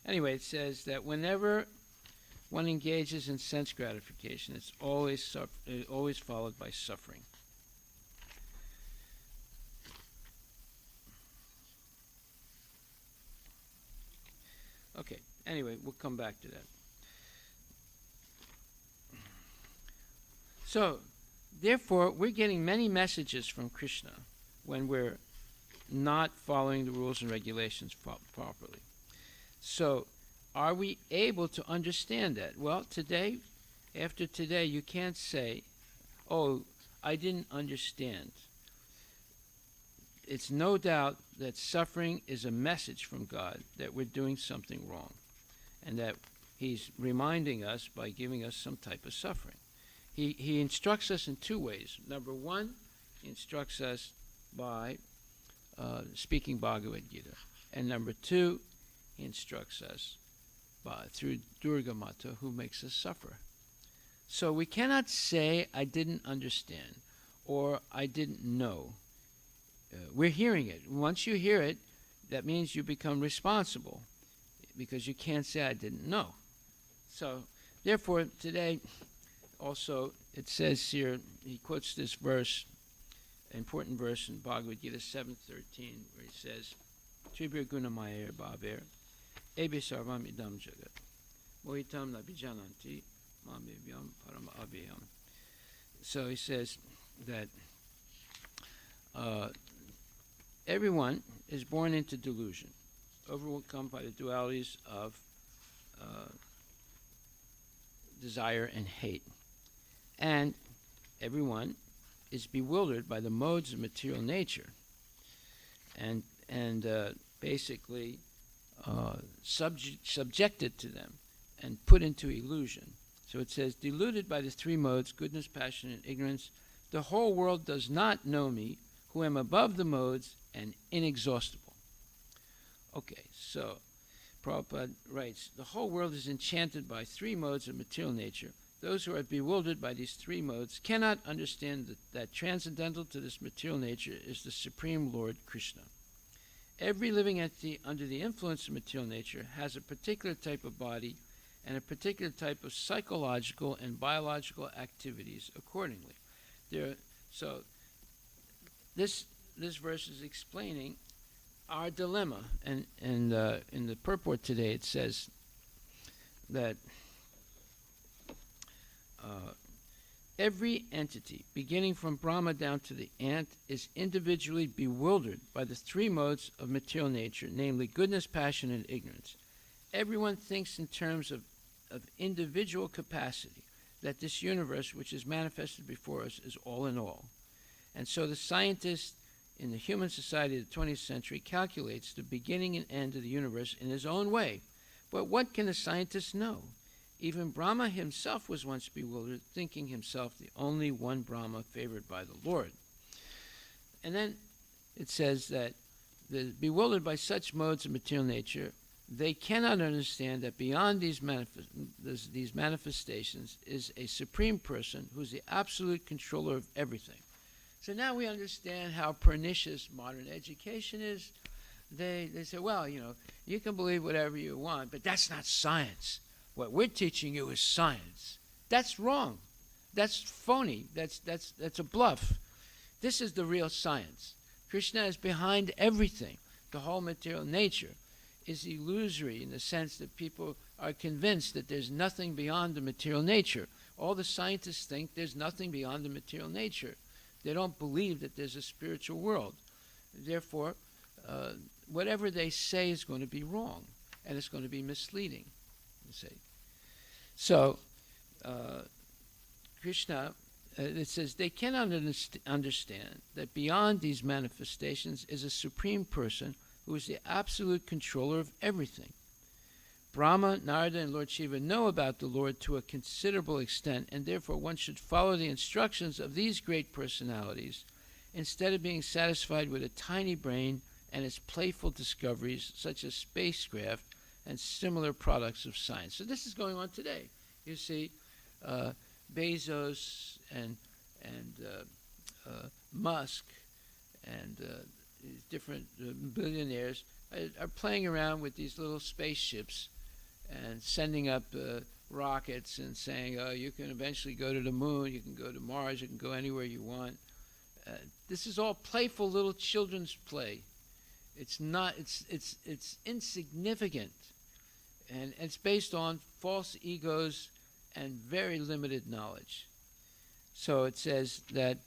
Anyway, it says that whenever one engages in sense gratification, it's always followed by suffering. Okay, anyway, we'll come back to that. So, therefore, we're getting many messages from Krishna when we're not following the rules and regulations properly. So, are we able to understand that? Well, today, after today, you can't say, oh, I didn't understand. It's no doubt that suffering is a message from God that we're doing something wrong, and that He's reminding us by giving us some type of suffering. He instructs us in 2 ways. Number 1, He instructs us by speaking Bhagavad Gita. And number 2, He instructs us through Durga Mata, who makes us suffer. So we cannot say, I didn't understand, or I didn't know. We're hearing it. Once you hear it, that means you become responsible, because you can't say, I didn't know. So, therefore, today, also, it says here, he quotes this verse, important verse in Bhagavad Gita 7:13, where he says, Tribhir gunamayer bhaver, ebe sarvam idam jagat, mohitam nabijananti, mamevyam param abhyam. So he says that everyone is born into delusion, overcome by the dualities of desire and hate. And everyone is bewildered by the modes of material nature, and basically subjected to them and put into illusion. So it says, deluded by the 3 modes, goodness, passion, and ignorance, the whole world does not know me, who am above the modes and inexhaustible. Okay, so Prabhupada writes, the whole world is enchanted by 3 modes of material nature. Those who are bewildered by these 3 modes cannot understand that transcendental to this material nature is the Supreme Lord Krishna. Every living entity under the influence of material nature has a particular type of body and a particular type of psychological and biological activities accordingly. So this verse is explaining our dilemma, and in the purport today it says that every entity, beginning from Brahma down to the ant, is individually bewildered by the 3 modes of material nature, namely goodness, passion, and ignorance. Everyone thinks in terms of individual capacity, that this universe which is manifested before us is all in all. And so the scientist in the human society of the 20th century calculates the beginning and end of the universe in his own way. But what can a scientist know? Even Brahma himself was once bewildered, thinking himself the only one Brahma favored by the Lord. And then it says that bewildered by such modes of material nature, they cannot understand that beyond these manifestations is a supreme person who's the absolute controller of everything. So now we understand how pernicious modern education is. They say, well, you can believe whatever you want, but that's not science. What we're teaching you is science. That's wrong. That's phony. That's a bluff. This is the real science. Krishna is behind everything. The whole material nature is illusory in the sense that people are convinced that there's nothing beyond the material nature. All the scientists think there's nothing beyond the material nature. They don't believe that there's a spiritual world. Therefore, whatever they say is going to be wrong, and it's going to be misleading. See. So, Krishna, it says, they cannot understand that beyond these manifestations is a supreme person who is the absolute controller of everything. Brahma, Narada, and Lord Shiva know about the Lord to a considerable extent, and therefore one should follow the instructions of these great personalities instead of being satisfied with a tiny brain and its playful discoveries such as spacecraft and similar products of science. So this is going on today. You see, Bezos and Musk and these different billionaires are playing around with these little spaceships and sending up rockets and saying, oh, you can eventually go to the moon, you can go to Mars, you can go anywhere you want. This is all playful little children's play. It's not. It's insignificant, and it's based on false egos and very limited knowledge. So it says that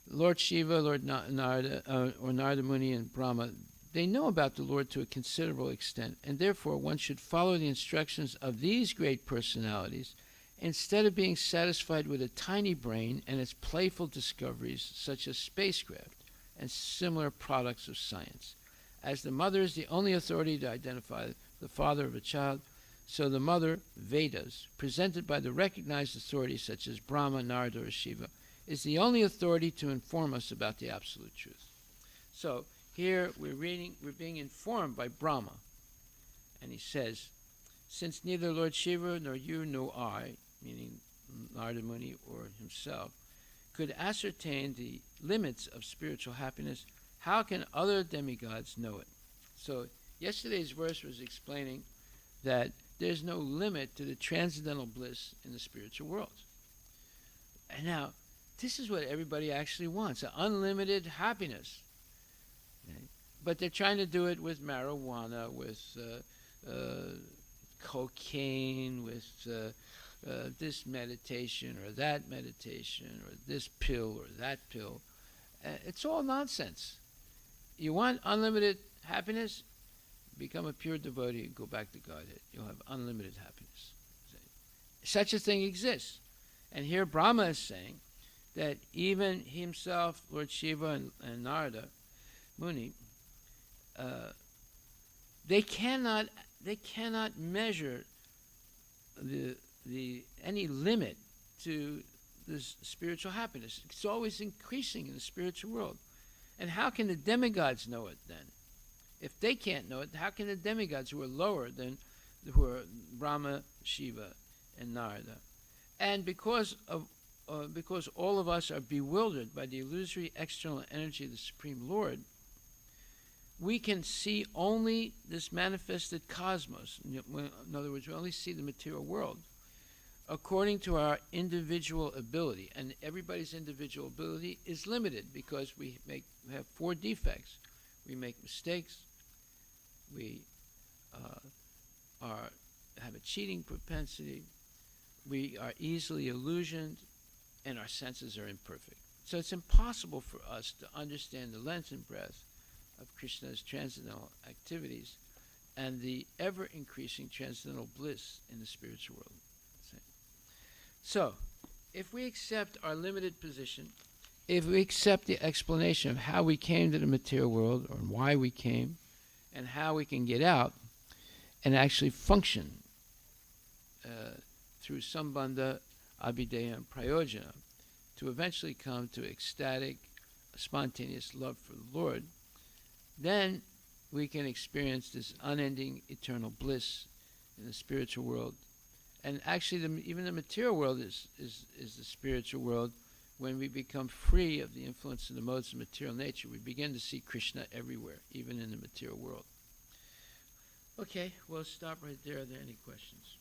Lord Shiva, Lord Narada, or Narada Muni and Brahma, they know about the Lord to a considerable extent, and therefore one should follow the instructions of these great personalities instead of being satisfied with a tiny brain and its playful discoveries such as spacecraft and similar products of science. As the mother is the only authority to identify the father of a child, so the mother, Vedas, presented by the recognized authorities such as Brahma, Narada, or Shiva, is the only authority to inform us about the absolute truth. So here we're being informed by Brahma, and he says, since neither Lord Shiva nor you nor I, meaning Narada Muni or himself, could ascertain the limits of spiritual happiness, how can other demigods know it? So yesterday's verse was explaining that there's no limit to the transcendental bliss in the spiritual world. And now, this is what everybody actually wants, an unlimited happiness. Okay? But they're trying to do it with marijuana, with cocaine, with this meditation or that meditation or this pill or that pill. It's all nonsense. You want unlimited happiness? Become a pure devotee and go back to Godhead. You'll have unlimited happiness. Such a thing exists. And here Brahma is saying that even himself, Lord Shiva and Narada Muni, they cannot measure any limit to this spiritual happiness. It's always increasing in the spiritual world. And how can the demigods know it then? If they can't know it, how can the demigods who are lower than who are Brahma, Shiva, and Narada? And because all of us are bewildered by the illusory external energy of the Supreme Lord, we can see only this manifested cosmos. In other words, we only see the material world according to our individual ability. And everybody's individual ability is limited because we have four defects. We make mistakes. We have a cheating propensity. We are easily illusioned, and our senses are imperfect. So it's impossible for us to understand the length and breadth of Krishna's transcendental activities and the ever-increasing transcendental bliss in the spiritual world. So, if we accept our limited position, if we accept the explanation of how we came to the material world or why we came and how we can get out and actually function through Sambandha, Abhideya, and Prayojana to eventually come to ecstatic, spontaneous love for the Lord, then we can experience this unending eternal bliss in the spiritual world. And actually, even the material world is the spiritual world. When we become free of the influence of the modes of material nature, we begin to see Krishna everywhere, even in the material world. Okay, we'll stop right there. Are there any questions?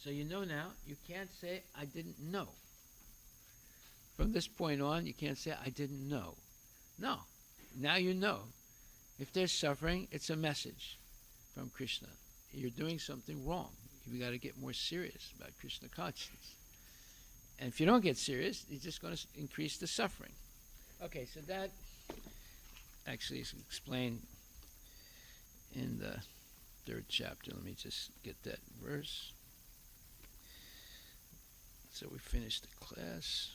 So you know now, you can't say, I didn't know. From this point on, you can't say, I didn't know. No, now you know. If there's suffering, it's a message from Krishna. You're doing something wrong. You've got to get more serious about Krishna consciousness. And if you don't get serious, you're just going to increase the suffering. Okay, so that actually is explained in the 3rd chapter. Let me just get that verse. So we finished the class.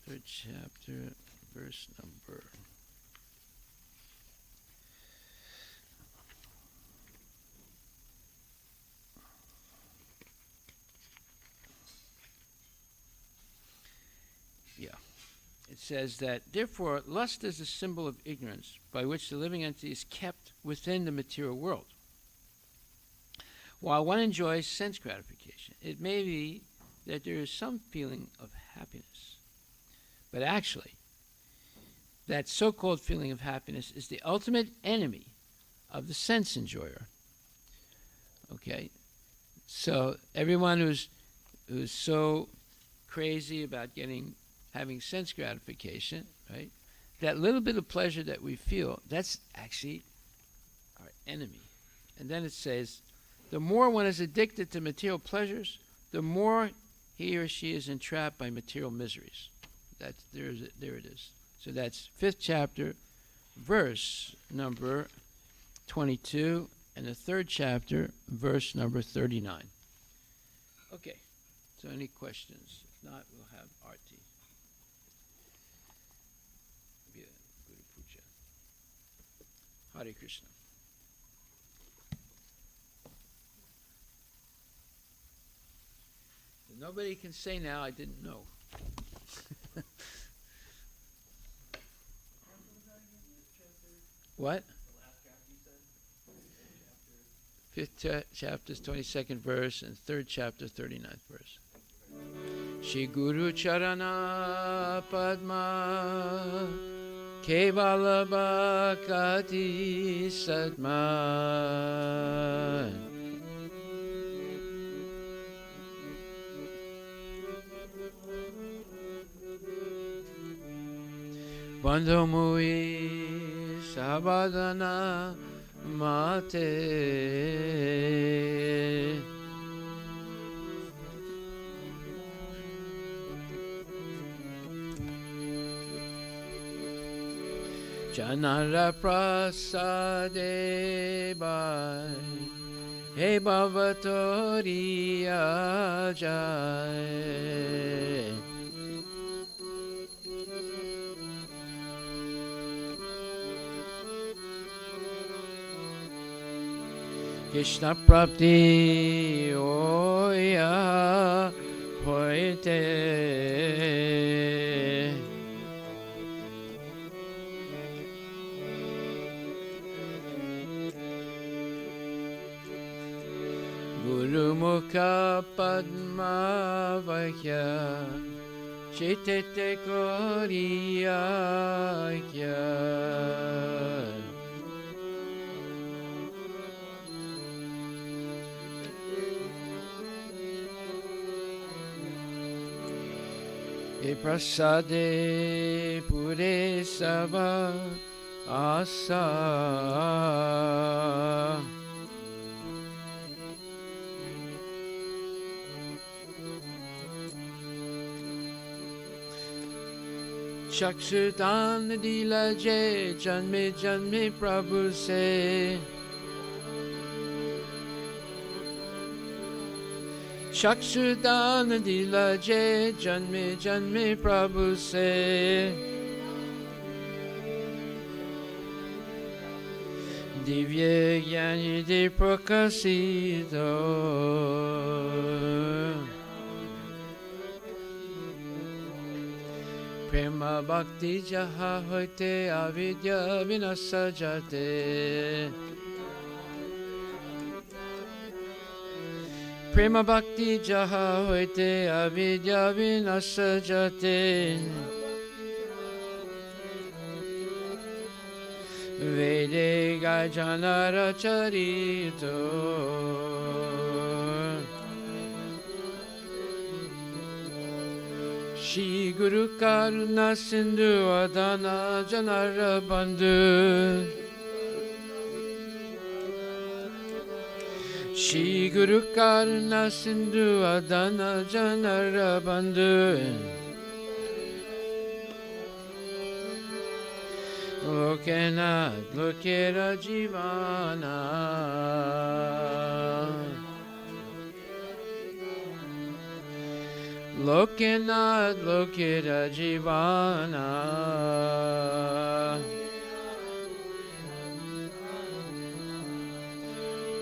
3rd chapter, verse number. It says that, therefore, lust is a symbol of ignorance by which the living entity is kept within the material world. While one enjoys sense gratification, it may be that there is some feeling of happiness. But actually, that so-called feeling of happiness is the ultimate enemy of the sense enjoyer. Okay? So everyone who's so crazy about having sense gratification, right? That little bit of pleasure that we feel, that's actually our enemy. And then it says, the more one is addicted to material pleasures, the more he or she is entrapped by material miseries. There it is. So that's 5th chapter, verse number 22, and the 3rd chapter, verse number 39. Okay, so any questions? If not, we'll have Aarti. Guru Puja. Hare Krishna. Nobody can say now, I didn't know. What? 5th chapter, 22nd verse, and 3rd chapter, 39th verse. Shri Guru Charana Padma Kevala Bhakati Sadma Bandho Mui Sabadana Mate Janara Prasade Bai He Bhavatori Ajay Krishna Prapti Oya Hoite Guru Mukha Padma Vakya Chitete Koriya Kya E prasade pure sava asa Chakshudan dilaje janme janme Prabhu se Chakshudan dilaje janme janme Prabhu se Divye Gyani de Prakasido Prema Bhakti Jaha Hoite Avidya Vinasajate Prema Bhakti Jaha Hoite Avidya Vinasajate Vede Gajanara Charito Shri Guru Karuna Sindhu Adana Janara Bandhu Shri Guru Karuna Sindhu Adana Janara Bandhu Lokanath Lokera Jivana Lokanath Lokera Jivana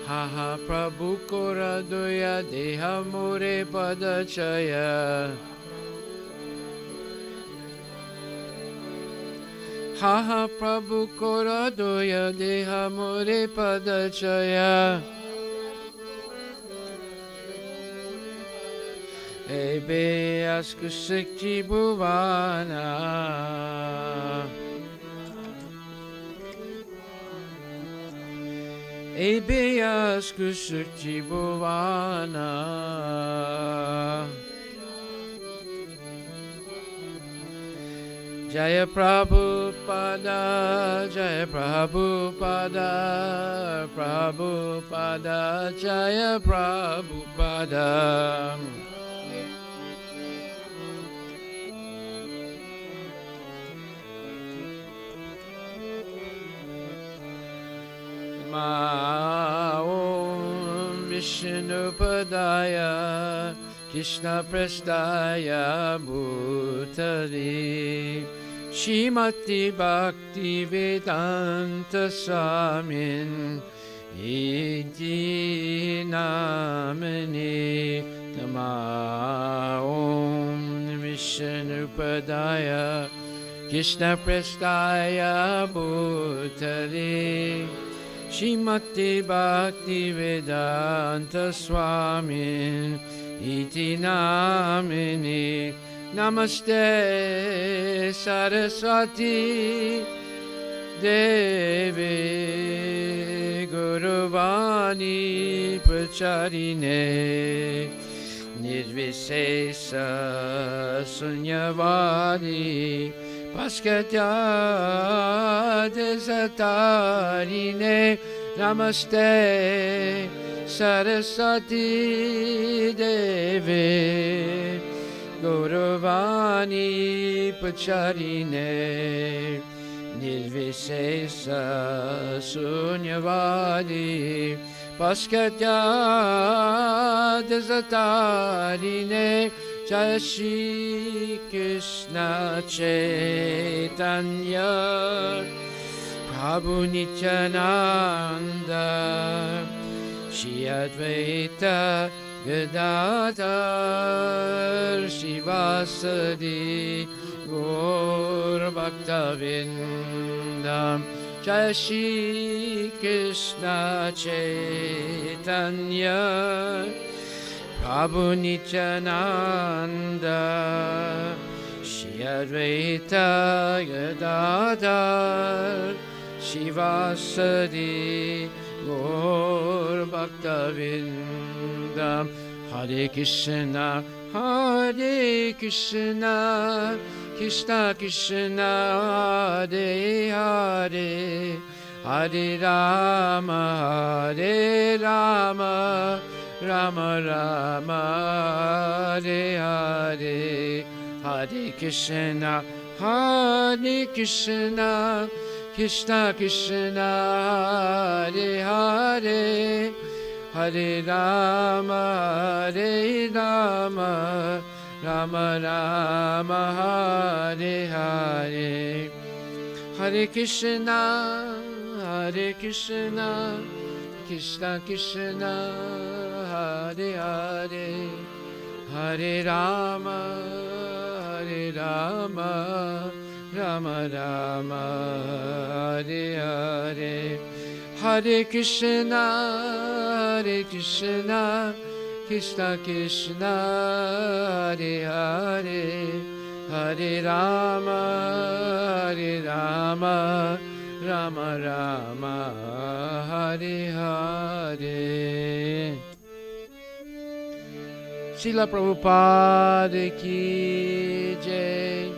Haha Prabhu Kora Doya Deha More Padachaya Haha Prabhu Kora Doya Deha More Padachaya Ebe Askusiki Bhuvana Ebe Askusiki Bhuvana Jaya Prabhupada, Jaya Prabhupada, Prabhupada, Jaya Prabhupada. Ma Om Vishnupadaya Krishna Prasthaya Bhutale Shrimati Bhakti Vedanta Swamin Iti Namani Nama Om Vishnupadaya Krishna Prasthaya Bhutale Shrimati Bhakti Vedanta Swamin Iti Namini Namaste Saraswati Devi Guruvani Pracharine Nirvisesa Sunyavadi Paskatya Desatarine Namaste Saraswati Devi Gauravani Pacharine Nirvisesa Sunyavadi Paskatya Desatarine Jai Shri Krishna Chaitanya Prabhu Nityananda Shri Advaita Gadadhar Shivasadi Gaur Bhaktavindam Jai Shri Krishna Chaitanya Prabhu Nityananda Shri Advaita Gadadhar Shivasadi Gaur Bhaktavindam Hare Krishna Hare Krishna Krishna Krishna Hare Hare Hare Rama Hare Rama Rama Rama Hare Hare Hare Krishna Hare Krishna Krishna Krishna Hare Hare Hare Rama Hare Rama Rama Rama Hare Hare Hare Krishna Krishna Krishna Hare Hare Hare Rama Rama Rama Hare Hare Hare Krishna Krishna Krishna Hare Hare Hare Rama Rama Rama Hare Hare Srila Prabhupada ki jai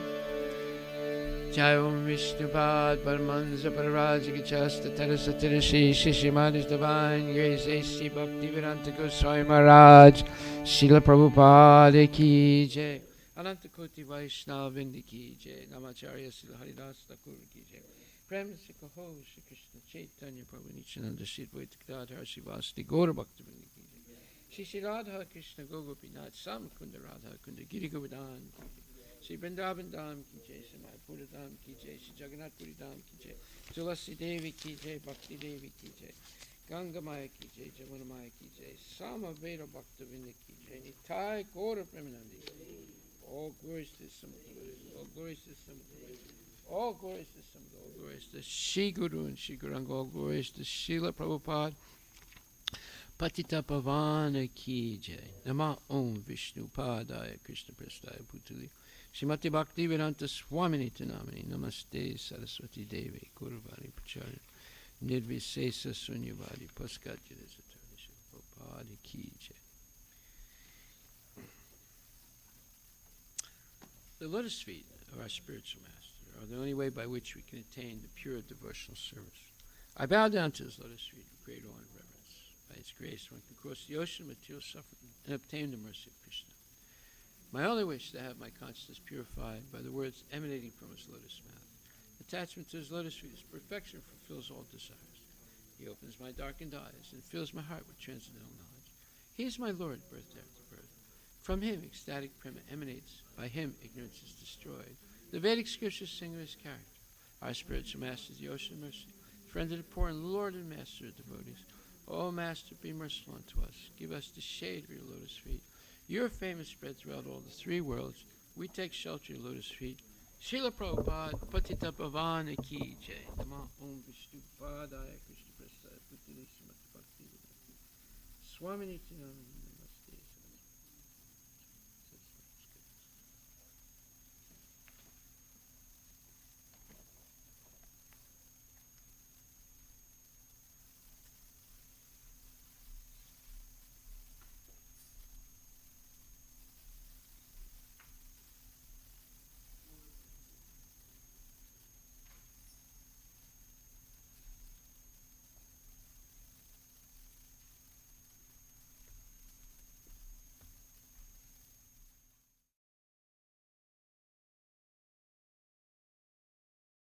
Jai Om Vishnupad Paramahansa Parivajika Chasta Terasa Tirasi Shishimani's Divine Grace A.C. Bhakti Vedanta Goswami Maharaj Srila Prabhupada ki jai Ananta Koti Vaishnava Vindi ki jai. Namacharya Sila Haridas Thakur ki jai. Prem Sikaho Shri Krishna Chaitanya Prabhu Nityananda Shri Advaita Gadadhar Sivasati Gaura Bhakta Vindi ki jai. Shri Shri Radha Krishna Gogopinath Sam Kunda Radha Kunda Giri Govardhan ki jai. Shri Vrindavan Dham ki jai. Shri Mayapura Dham ki jai. Shri Jagannath Puri Dham ki jai. Tulasi Devi ki jai. Bhakti Devi ki jai. Ganga Maya ki jai. Jamuna Maya ki jai. Sama Veda Bhakta Vindi ki jai. Nitai Gaura Premanandi. All glories to Samguru. All glories to Samguru. All glories to Samguru. All glories to Shri Guru and Shri Guranga. All glories to Srila Prabhupada. Patita Pavana ki jai. Nama Om Vishnu Padaya Krishna Prestaya Putali. Srimati Bhakti Vedanta Swamini Tanamani. Namaste Saraswati Devi. Guruvani Pacharya. Nirvisesa Sunyavadi. Paskajya Prabhupada ki jai. The lotus feet of our spiritual master are the only way by which we can attain the pure devotional service. I bow down to his lotus feet with great awe and reverence. By his grace, one can cross the ocean of material suffering and obtain the mercy of Krishna. My only wish is to have my consciousness purified by the words emanating from his lotus mouth. Attachment to his lotus feet is perfection, fulfills all desires. He opens my darkened eyes and fills my heart with transcendental knowledge. He is my Lord, birth after birth. From him, ecstatic prema emanates. By him, ignorance is destroyed. The Vedic scriptures sing of his character. Our spiritual master is the ocean of mercy, friend of the poor and Lord and master of devotees. O Master, be merciful unto us. Give us the shade of your lotus feet. Your fame is spread throughout all the three worlds. We take shelter of your lotus feet. Srila Prabhupada, Patita Pavana ki jai. Nama Om Vishnu Padaya Krishna Prestaya Putili Srimati Bhakti Vedanta Swami Nityananda.